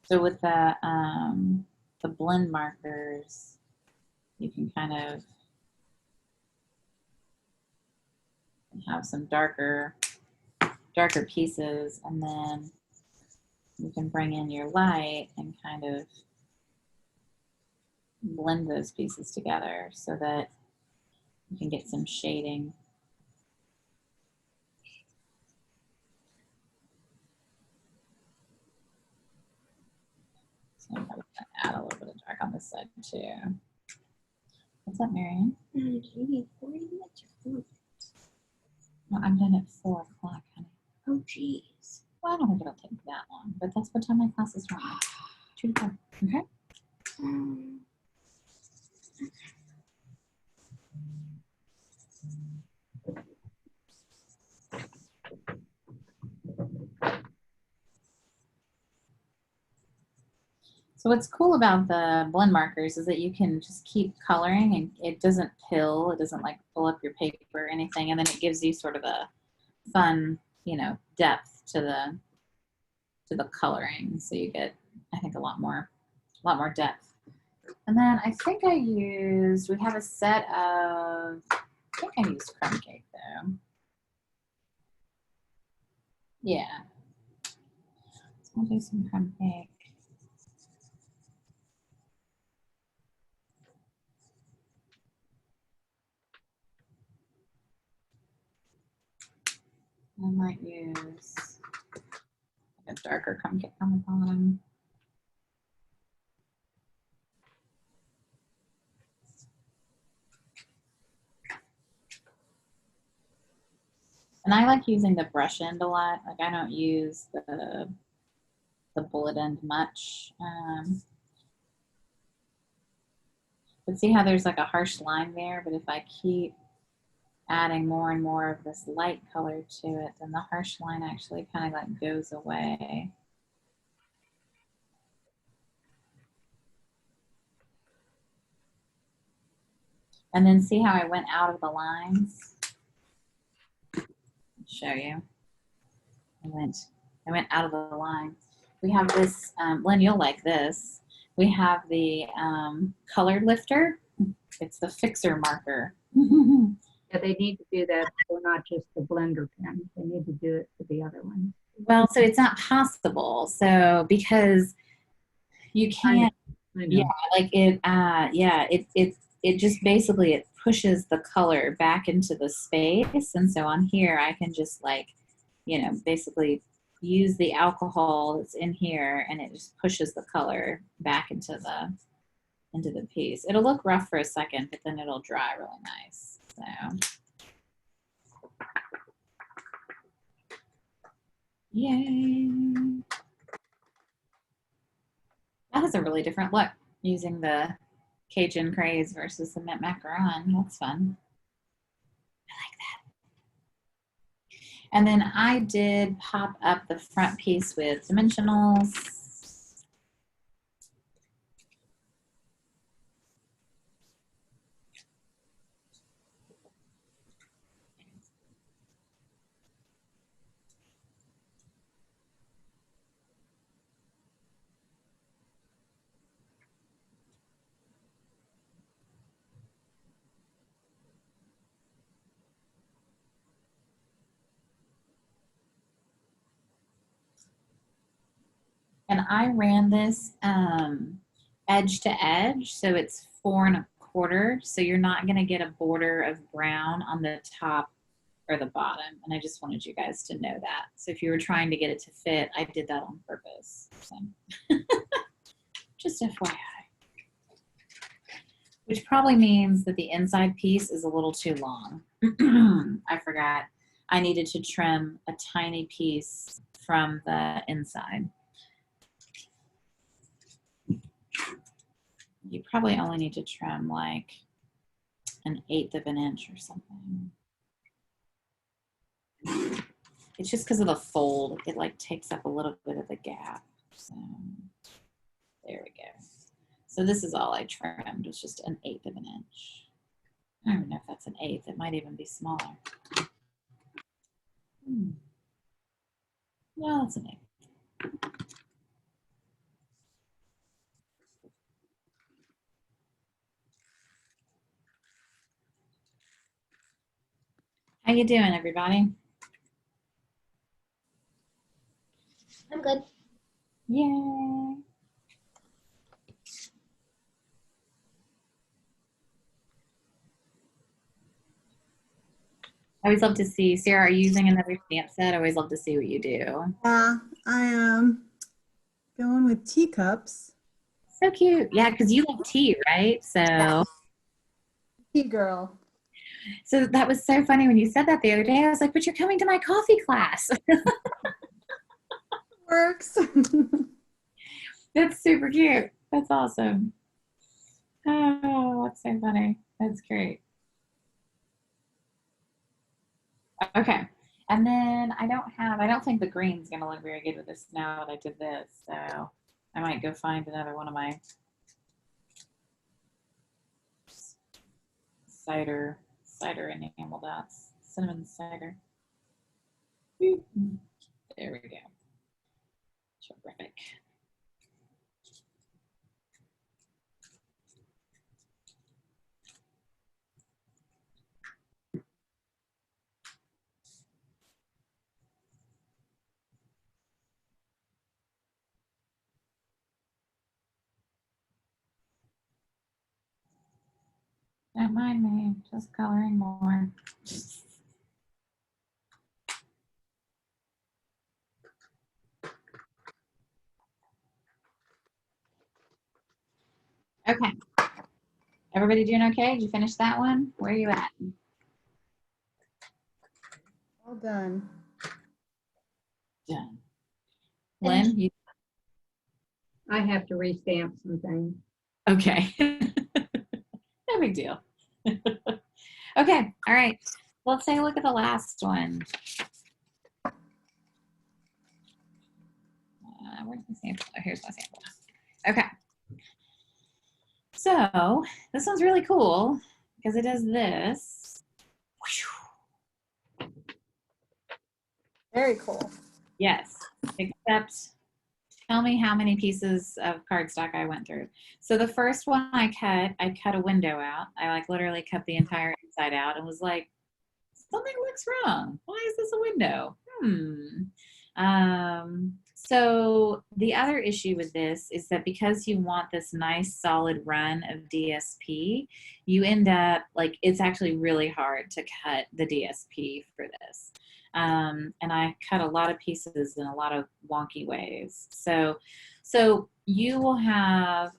So with the blend markers, you can kind of have some darker pieces, and then you can bring in your light and kind of blend those pieces together so that you can get some shading. So I'm probably gonna add a little bit of dark on this side too. What's up, Marianne? Gee, 40 minutes or 4. No, I'm done at 4 o'clock, honey. Oh, geez. Well, I don't think it'll take that long, but that's what time my classes run. 2 to 4. Okay. Um, So what's cool about the blend markers is that you can just keep coloring and it doesn't pill, it doesn't like pull up your paper or anything, and then it gives you sort of a fun, you know, depth to the coloring. So you get, I think, a lot more depth. And then I think we have a set of, I think I used crumb cake though. Yeah. So I'll do some crumb cake. I might use a darker crumb cake on the bottom. And I like using the brush end a lot. Like I don't use the bullet end much. But see how there's like a harsh line there, but if I keep adding more and more of this light color to it, then the harsh line actually kind of like goes away. And then see how I went out of the lines? I'll show you. I went out of the line. We have this, Lynn, you'll like this. We have the colored lifter. It's the fixer marker. Yeah, they need to do that for not just the blender pen. They need to do it for the other one. Well, so it's not possible. So because you can't, I know. yeah, like it just basically it pushes the color back into the space. And so on here, I can just like, you know, basically use the alcohol that's in here and it just pushes the color back into the piece. It'll look rough for a second, but then it'll dry really nice. So. Yay. That has a really different look using the Cajun Craze versus the mint macaron. That's fun. I like that. And then I did pop up the front piece with dimensionals. And I ran this edge to edge, so it's 4 1/4. So you're not going to get a border of brown on the top or the bottom. And I just wanted you guys to know that. So if you were trying to get it to fit, I did that on purpose. So just FYI. Which probably means that the inside piece is a little too long. I forgot. I needed to trim a tiny piece from the inside. You probably only need to trim like 1/8 of an inch or something. It's just because of the fold. It like takes up a little bit of the gap. So there we go. So this is all I trimmed. It's just 1/8 of an inch. I don't even know if that's 1/8. It might even be smaller. No, it's 1/8. How you doing, everybody? I'm good. Yay. I always love to see, Sarah, are you using another stamp set? I always love to see what you do. Yeah, I am going with teacups. So cute. Yeah, because you love tea, right? So, Tea girl. so that was so funny when you said that the other day. I was like, but you're coming to my coffee class. Works. That's super cute. That's awesome. Oh, that's so funny. That's great. Okay. And then I don't think the green's going to look very good with this now that I did this. So I might go find another one of my cider enamel dots. Cinnamon cider. There we go. Terrific. Don't mind me, just coloring more. Okay. Everybody doing okay? Did you finish that one? Where are you at? All done. Done. Lynn, you I have to restamp some things. okay. No big deal. Okay, all right. Let's take a look at the last one. Where's my sample? Oh, here's my sample. Okay. So this one's really cool because it does this. Very cool. Yes, except tell me how many pieces of cardstock I went through. So the first one I cut a window out. I like literally cut the entire inside out and was like, something looks wrong. Why is this a window? So the other issue with this is that because you want this nice solid run of DSP, you end up like, it's actually really hard to cut the DSP for this. And I cut a lot of pieces in a lot of wonky ways. So you will have,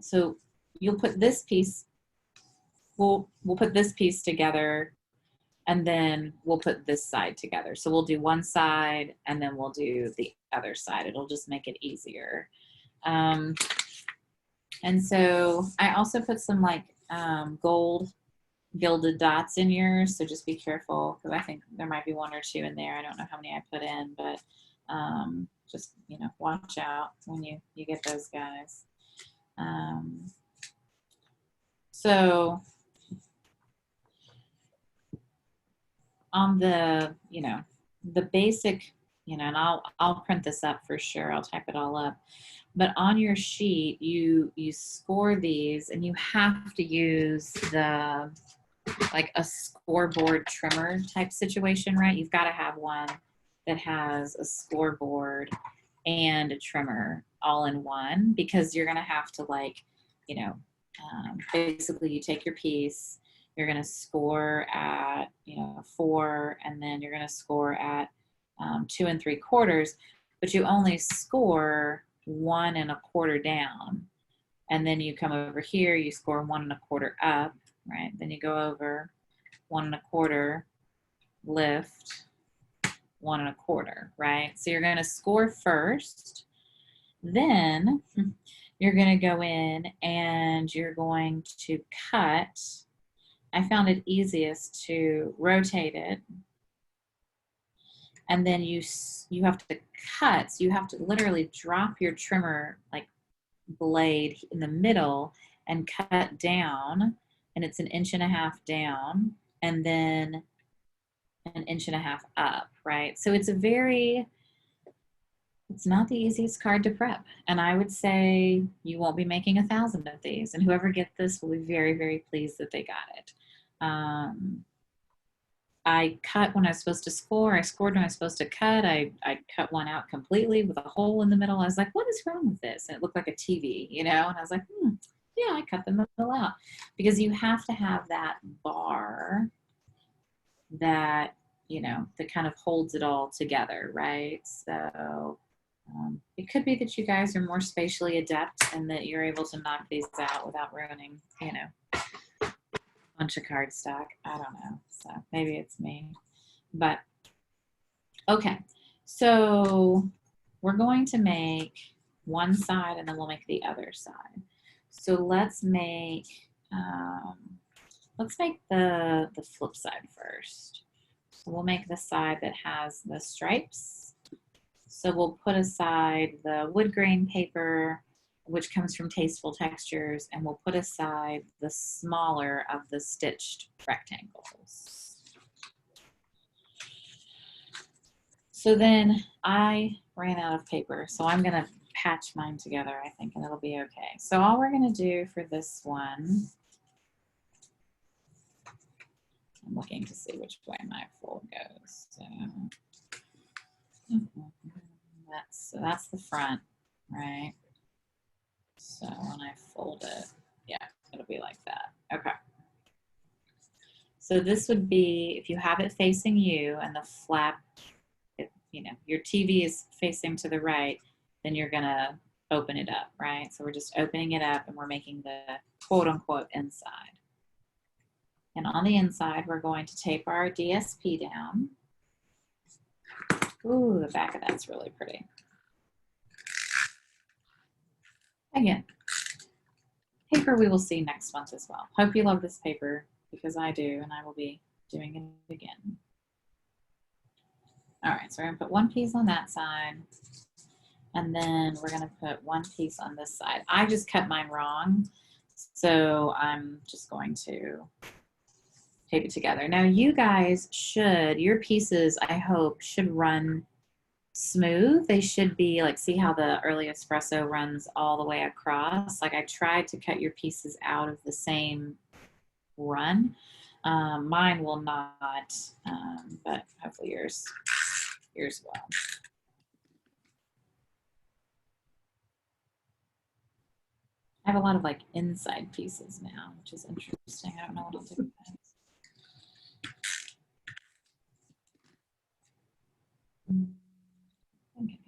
so you'll put this piece, we'll put this piece together and then we'll put this side together. So we'll do one side and then we'll do the other side. It'll just make it easier. And so I also put some like gold gilded dots in yours. So just be careful because I think there might be 1 or 2 in there. I don't know how many I put in, but just, you know, watch out when you get those guys. So on the, you know, the basic, you know, and I'll print this up for sure. I'll type it all up. But on your sheet, you score these and you have to use the, like a scoreboard trimmer type situation, right? You've got to have one that has a scoreboard and a trimmer all in one, because you're going to have to, like, basically you take your piece, you're going to score at, 4, and then you're going to score at 2 3/4, but you only score 1 1/4 down. And then you come over here, you score 1 1/4 up, right? Then you go over 1 1/4, lift, 1 1/4, right? So you're going to score first. Then you're going to go in and you're going to cut. I found it easiest to rotate it. And then you have to cut. So you have to literally drop your trimmer like blade in the middle and cut down. And it's 1.5 inches down and then 1.5 inches up, right? So it's not the easiest card to prep. And I would say you won't be making 1,000 of these. And whoever gets this will be very, very pleased that they got it. I cut when I was supposed to score. I scored when I was supposed to cut. I cut one out completely with a hole in the middle. I was like, what is wrong with this? And it looked like a TV, And I was like, yeah, I cut the middle out. Because you have to have that bar that, that kind of holds it all together, right? So it could be that you guys are more spatially adept and that you're able to knock these out without ruining, a bunch of cardstock. I don't know. So maybe it's me. But okay. So we're going to make one side and then we'll make the other side. So let's make the flip side first. So we'll make the side that has the stripes. So we'll put aside the wood grain paper, which comes from Tasteful Textures, and we'll put aside the smaller of the stitched rectangles. So then I ran out of paper, so I'm gonna patch mine together, I think, and it'll be okay. So all we're gonna do for this one, I'm looking to see which way my fold goes. So that's the front, right? So when I fold it, yeah, it'll be like that. Okay. So this would be, if you have it facing you and the flap, your TV is facing to the right, then you're gonna open it up, right? So we're just opening it up and we're making the quote unquote inside. And on the inside, we're going to tape our DSP down. Ooh, the back of that's really pretty. Again, paper we will see next month as well. Hope you love this paper because I do, and I will be doing it again. All right, so we're gonna put one piece on that side, and then we're gonna put one piece on this side. I just cut mine wrong, so I'm just going to tape it together. Now you guys should, your pieces, I hope, should run smooth. They should be like, see how the early espresso runs all the way across? Like I tried to cut your pieces out of the same run. Mine will not, but hopefully yours will. I have a lot of like inside pieces now, which is interesting. I don't know what I'll do with that. Okay.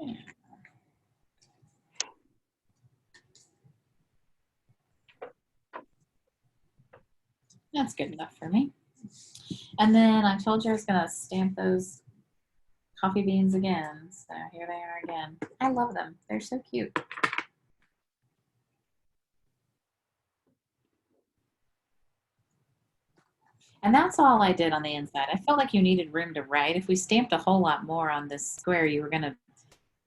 Yeah. That's good enough for me. And then I told you I was going to stamp those coffee beans again. So here they are again. I love them. They're so cute. And that's all I did on the inside. I felt like you needed room to write. If we stamped a whole lot more on this square, you were going to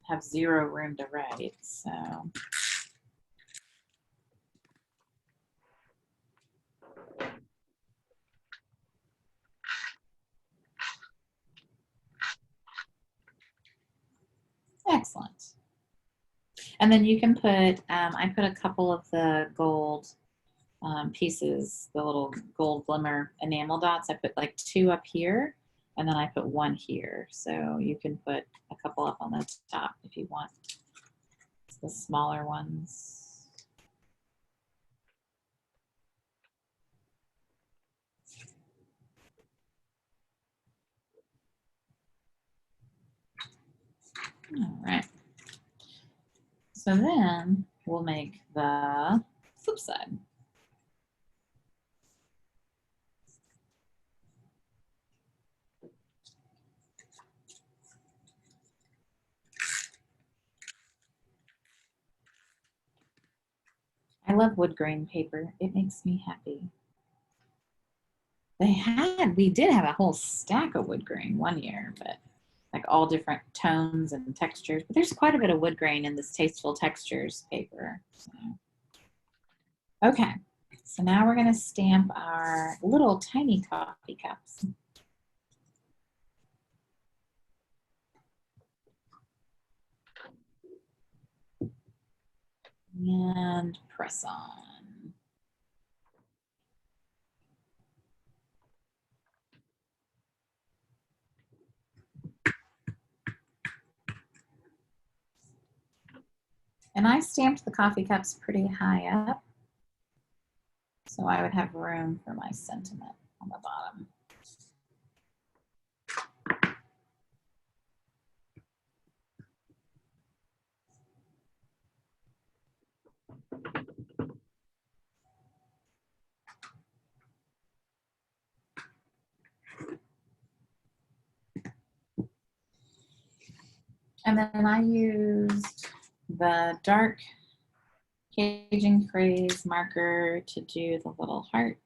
have zero room to write. So. Excellent. And then you can put, I put a couple of the gold pieces, the little gold glimmer enamel dots. I put like 2 up here, and then I put 1 here. So you can put a couple up on the top if you want. It's the smaller ones. All right. So then we'll make the flip side. I love wood grain paper. It makes me happy. We did have a whole stack of wood grain one year, but like all different tones and textures. But there's quite a bit of wood grain in this Tasteful Textures paper. So. Okay, so now we're gonna stamp our little tiny coffee cups. And press on. And I stamped the coffee cups pretty high up, so I would have room for my sentiment on the bottom. And then I used the dark Cajun Craze marker to do the little heart.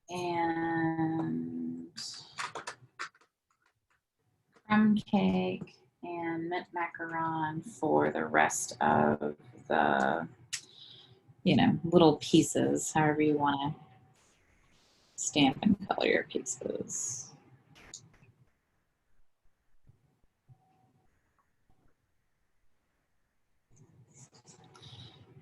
And crumb cake and mint macaron for the rest of the, little pieces, however you want to stamp and color your pieces.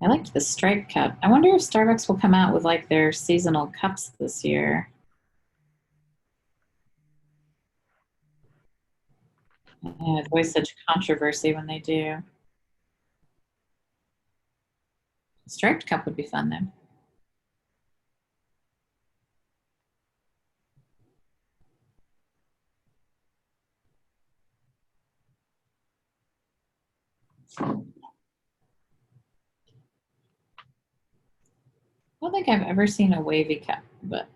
I liked the striped cup. I wonder if Starbucks will come out with like their seasonal cups this year. It's always such controversy when they do. Striped cup would be fun though. I don't think I've ever seen a wavy cup, but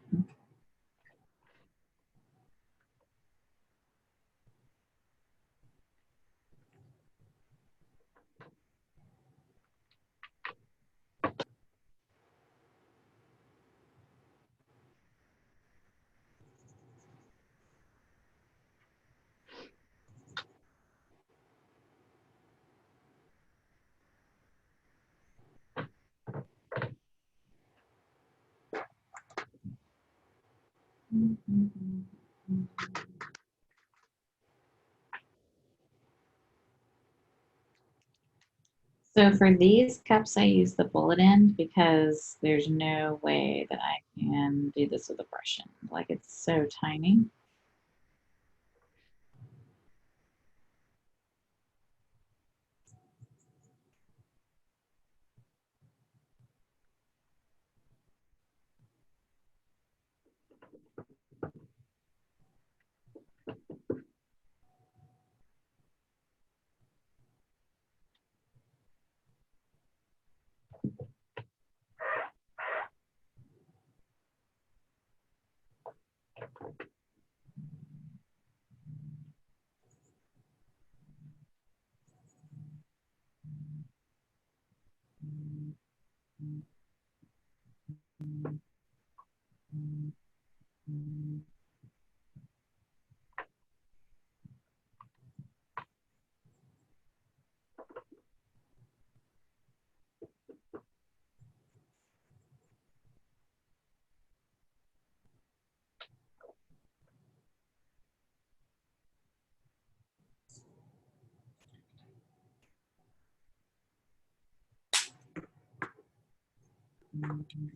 so for these cups, I use the bullet end because there's no way that I can do this with a brush end. Like it's so tiny.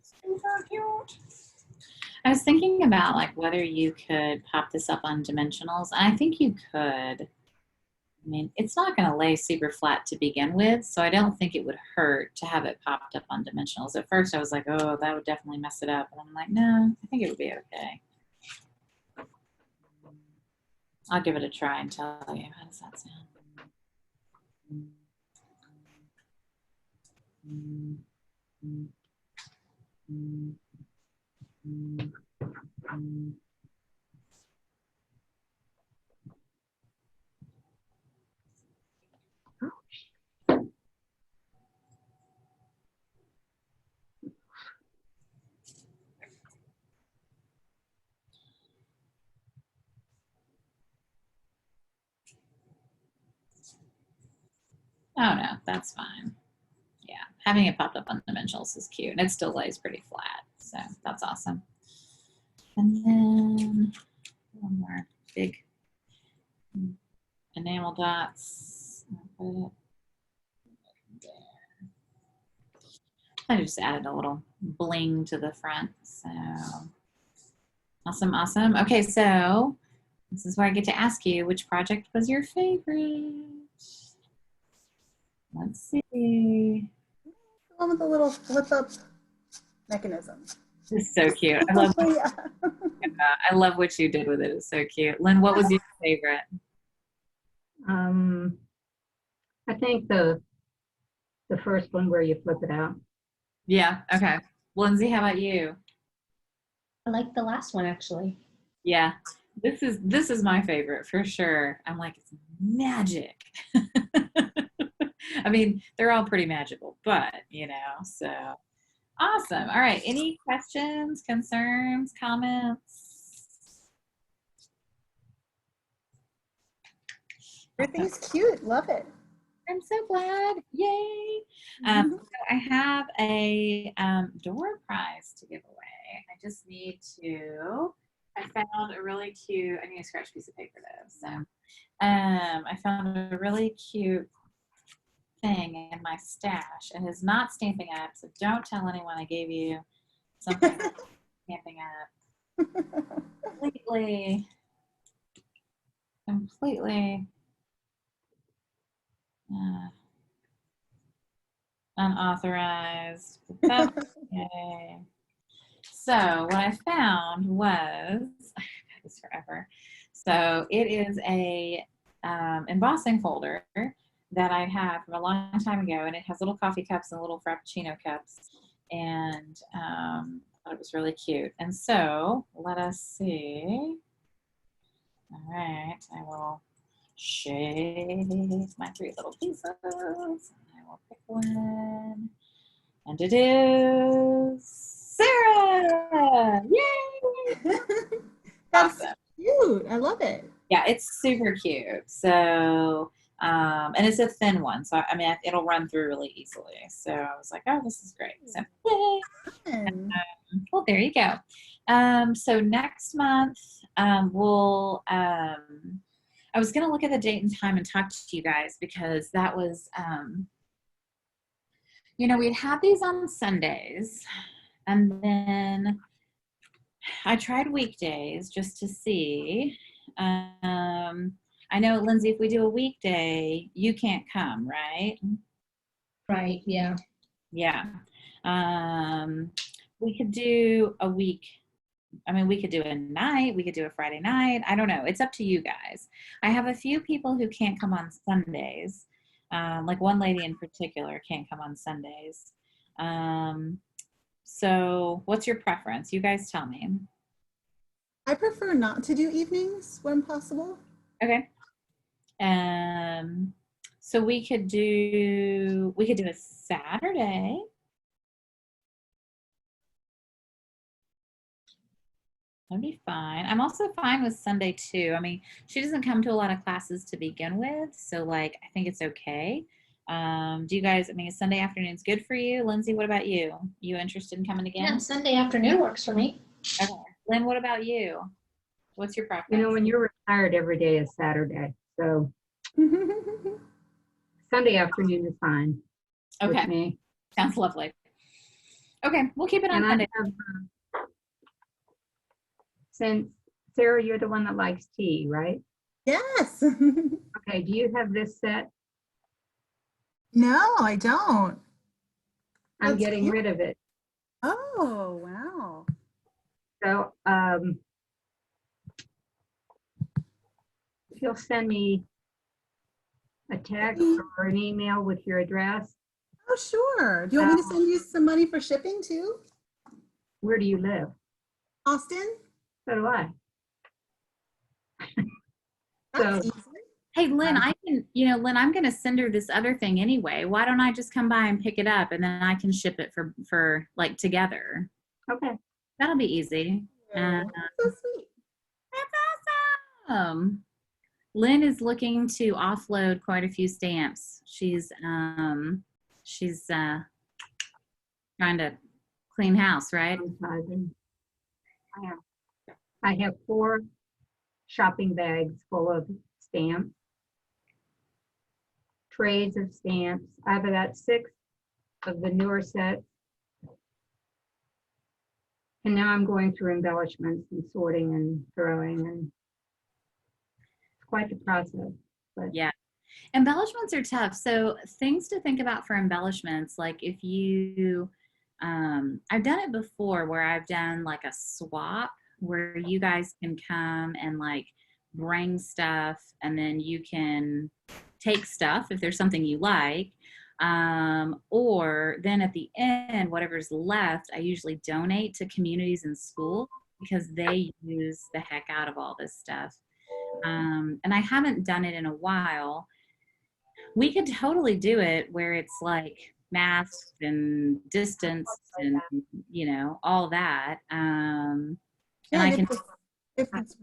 Super cute. I was thinking about like whether you could pop this up on dimensionals. And I think you could. I mean, it's not going to lay super flat to begin with, so I don't think it would hurt to have it popped up on dimensionals. At first, I was like, oh, that would definitely mess it up. And I'm like, no, I think it would be okay. I'll give it a try and tell you. How does that sound? Oh no, that's fine. Yeah, having it popped up on dimensionals is cute, and it still lays pretty flat, so that's awesome. And then one more big enamel dots. I'll put it there. I just added a little bling to the front, so awesome, awesome. Okay, so this is where I get to ask you, which project was your favorite? Let's see. The one with the little flip up mechanism. It's so cute. I love Yeah. I love what you did with it. It's so cute. Lynn, what was your favorite? I think the first one where you flip it out. Yeah, okay. Lindsay, how about you? I like the last one actually. Yeah. This is my favorite for sure. I'm like, it's magic. I mean, they're all pretty magical, but you know, so awesome. All right. Any questions, concerns, comments? Everything's cute. Love it. I'm so glad. Yay. So I have a door prize to give away. I just need to, I found a really cute, I need a scratch piece of paper though. So I found a really cute thing in my stash. It is not Stampin' Up, so don't tell anyone I gave you something Stampin' Up. Completely unauthorized. Okay. So what I found was, I've had this forever. So it is a embossing folder that I had from a long time ago, and it has little coffee cups and little Frappuccino cups, and I thought it was really cute. And so let us see. All right, I will shake my 3 little pieces. I will pick one, and it is Sarah! Yay! That's Awesome. cute. I love it. Yeah, it's super cute. So, and it's a thin one, so I mean, it'll run through really easily. So I was like, oh, this is great. So, yay! Fun. Well, there you go. So next month, we'll. I was gonna look at the date and time and talk to you guys because that was, you know, we'd had these on Sundays, and then I tried weekdays just to see. I know, Lindsay, if we do a weekday, you can't come, right? Right, yeah. Yeah. We could do a week. I mean, we could do a night. We could do a Friday night. I don't know. It's up to you guys. I have a few people who can't come on Sundays. Like one lady in particular can't come on Sundays. So what's your preference? You guys tell me. I prefer not to do evenings when possible. Okay. So we could do a Saturday. That'd be fine. I'm also fine with Sunday too. I mean, she doesn't come to a lot of classes to begin with, so like I think it's okay. Do you guys, I mean, is Sunday afternoon's good for you? Lindsay, what about you? You interested in coming Yeah, again? Sunday afternoon works for me. Okay. Lynn, what about you? What's your preference? You know, when you're retired, every day is Saturday. So Sunday afternoon is fine Okay. with me. Sounds lovely. Okay, we'll keep it on And I Sunday. have, since Sarah, you're the one that likes tea, right? Yes. Okay, do you have this set? No, I don't. I'm That's getting cute. rid of it. Oh, wow. So, if you'll send me a text or an email with your address, Oh, sure. Do you want me to send you some money for shipping too? where do you live? Austin? So do I. That's So, easy. Hey, Lynn, Um, I can, Lynn, I'm going to send her this other thing anyway. Why don't I just come by and pick it up and then I can ship it for like together? okay, That'll be easy. Uh, That's so sweet. that's awesome. Lynn is looking to offload quite a few stamps. She's trying to clean house, right? downsizing. I have 4 shopping bags full of stamps, trays of stamps. I've got 6 of the newer sets. And now I'm going through embellishments and sorting and throwing, and it's quite the process. But Yeah. Embellishments are tough. So things to think about for embellishments, like if you, I've done it before where I've done like a swap where you guys can come and like bring stuff and then you can take stuff if there's something you like. Or then at the end, whatever's left, I usually donate to communities and schools because they use the heck out of all this stuff. And I haven't done it in a while. We could totally do it where it's like masked and distance and all that. And Yeah, I and can. if it's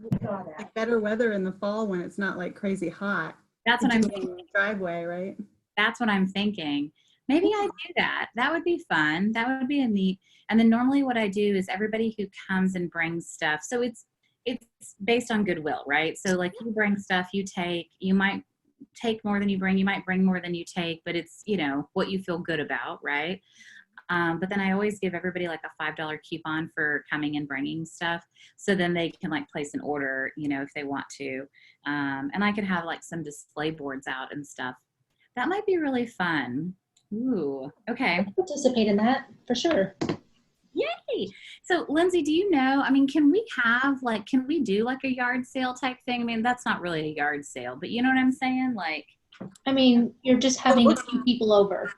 like better weather in the fall when it's not like crazy hot, That's you what I'm. do it in the driveway, right? That's what I'm thinking. Maybe I do that. That would be fun. That would be a neat. And then normally what I do is everybody who comes and brings stuff. So it's based on goodwill, right? So like you bring stuff, you might take more than you bring, you might bring more than you take, but it's, what you feel good about, right? But then I always give everybody like a $5 coupon for coming and bringing stuff. So then they can like place an order, if they want to. And I could have like some display boards out and stuff. That might be really fun. Ooh, okay. Participate in that for sure. Yay. So Lindsay, do you know, can we do like a yard sale type thing? I mean, that's not really a yard sale, but you know what I'm saying? Like I mean, you're just having a few people over.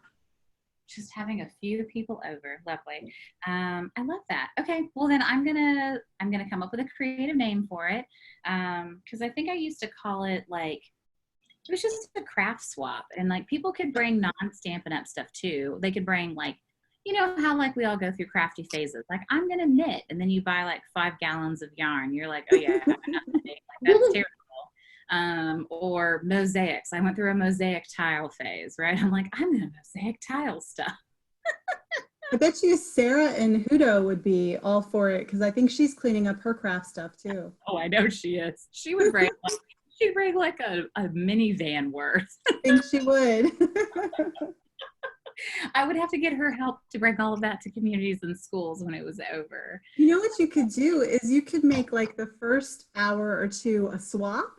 just having a few people over. Lovely. I love that. Okay. Well then I'm gonna come up with a creative name for it. Cause I think I used to call it like, it was just a craft swap and like people could bring non-Stampin' Up stuff too. They could bring like, you know how like we all go through crafty phases. Like I'm gonna knit, and then you buy like 5 gallons of yarn. You're like, oh yeah, like, that's terrible. Or mosaics. I went through a mosaic tile phase, right? I'm like, I'm gonna mosaic tile stuff. I bet you Sarah and Hudo would be all for it because I think she's cleaning up her craft stuff too. Oh, I know she is. She would bring like, she'd bring like a minivan worth. I think she would. I would have to get her help to bring all of that to communities and schools when it was over. You know what you could do is you could make like the first hour or two a swap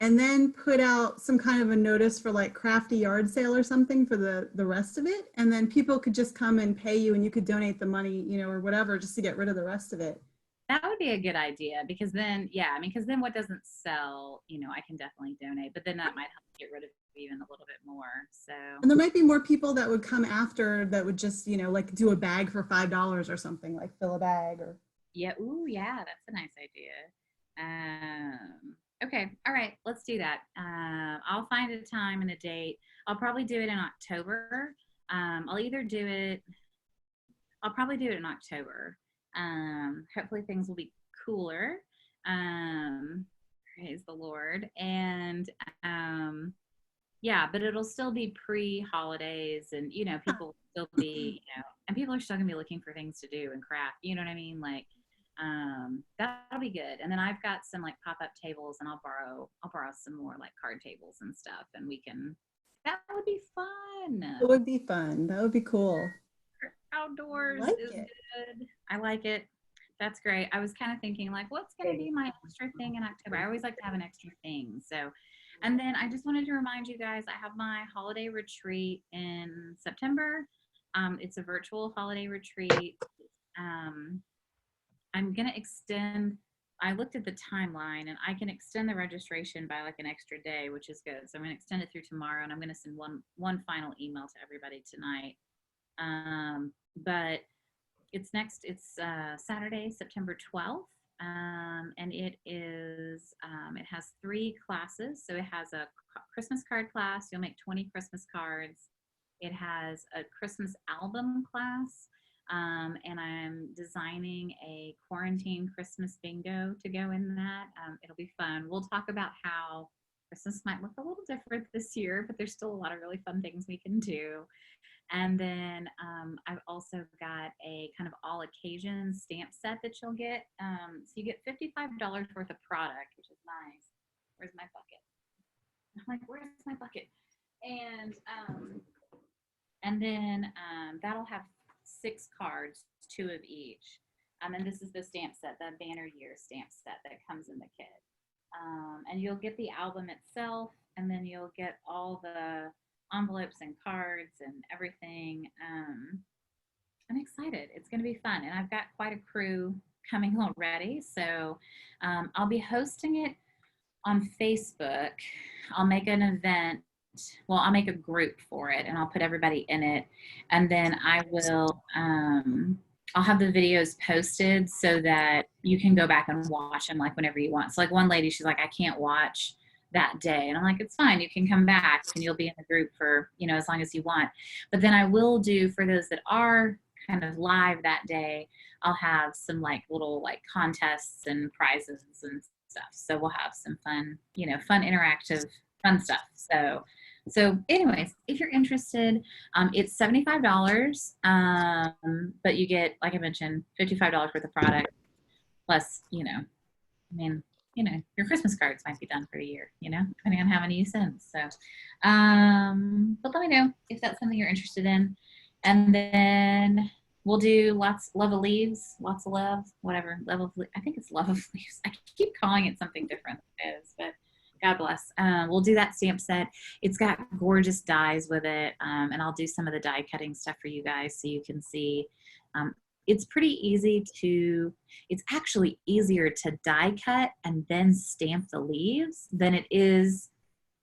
and then put out some kind of a notice for like crafty yard sale or something for the rest of it. And then people could just come and pay you and you could donate the money, or whatever, just to get rid of the rest of it. That would be a good idea because then, yeah, because then what doesn't sell, I can definitely donate, but then that might help get rid of even a little bit more. So, And there might be more people that would come after that would just, like do a bag for $5 or something, like fill a bag or. yeah, ooh, yeah, that's a nice idea. Okay, all right, let's do that. I'll find a time and a date. I'll probably do it in October. I'll probably do it in October. Hopefully things will be cooler. Praise the Lord. And yeah, but it'll still be pre-holidays and, people will still be, and people are still gonna be looking for things to do and craft, you know what I mean? Like, that'll be good. And then I've got some like pop-up tables and I'll borrow some more like card tables and stuff and that would be fun. It would be fun. That would be cool. outdoors Like is it. good. I like it. That's great. I was kind of thinking like, what's going to be my extra thing in October? I always like to have an extra thing. So, and then I just wanted to remind you guys, I have my holiday retreat in September. It's a virtual holiday retreat. I'm going to extend, I looked at the timeline and I can extend the registration by like an extra day, which is good. So I'm going to extend it through tomorrow, and I'm going to send one final email to everybody tonight. But it's Saturday, September 12th. And it has 3 classes. So it has a Christmas card class. You'll make 20 Christmas cards. It has a Christmas album class. And I'm designing a quarantine Christmas bingo to go in that. It'll be fun. We'll talk about how Christmas might look a little different this year, but there's still a lot of really fun things we can do. And then I've also got a kind of all occasion stamp set that you'll get. So you get $55 worth of product, which is nice. Where's my bucket? I'm like, where's my bucket? And then that'll have 6 cards, 2 of each. And this is the stamp set, the Banner Year stamp set that comes in the kit. And you'll get the album itself, and then you'll get all the envelopes and cards and everything. I'm excited. It's going to be fun. And I've got quite a crew coming already. So I'll be hosting it on Facebook. I'll make an event. Well, I'll make a group for it and I'll put everybody in it. And then I will, I'll have the videos posted so that you can go back and watch them like whenever you want. So like one lady, she's like, I can't watch that day. And I'm like, it's fine. You can come back and you'll be in the group for, as long as you want. But then I will do, for those that are kind of live that day, I'll have some like little like contests and prizes and stuff. So we'll have some fun, fun interactive, fun stuff. So anyways, if you're interested, it's $75, but you get, like I mentioned, $55 worth of product plus, your Christmas cards might be done for a year, depending on how many you send. So, but let me know if that's something you're interested in. And then we'll do lots of leaves, lots of love, whatever. I think it's love of leaves. I keep calling it something different than it is, but God bless. We'll do that stamp set. It's got gorgeous dies with it. And I'll do some of the die cutting stuff for you guys so you can see. It's pretty easy it's actually easier to die cut and then stamp the leaves than it is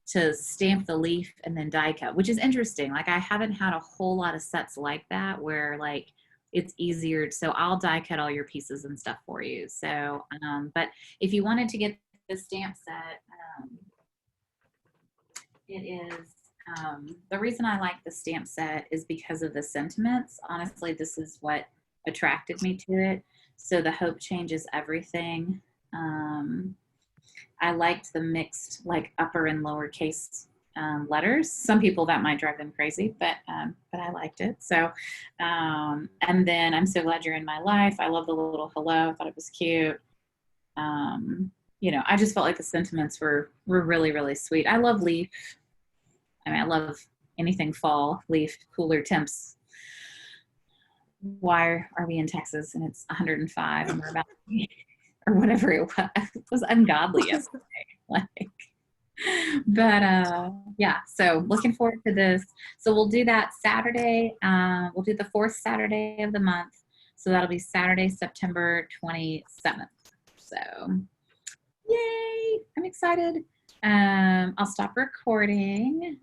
to stamp the leaf and then die cut, which is interesting. Like I haven't had a whole lot of sets like that where like it's easier. So I'll die cut all your pieces and stuff for you. So, but if you wanted to get the stamp set, it is, the reason I like the stamp set is because of the sentiments. Honestly, this is what attracted me to it. So the hope changes everything. I liked the mixed like upper and lower case letters. Some people that might drive them crazy, but I liked it. So, and then I'm so glad you're in my life. I love the little hello. I thought it was cute. I just felt like the sentiments were really, really sweet. I love leaf. I love anything fall, leaf, cooler temps. Why are we in Texas and it's 105 and we're about or whatever it was. It was ungodly yesterday. Yeah, so looking forward to this. So we'll do that Saturday. We'll do the 4th Saturday of the month. So that'll be Saturday, September 27th. So yay, I'm excited. I'll stop recording.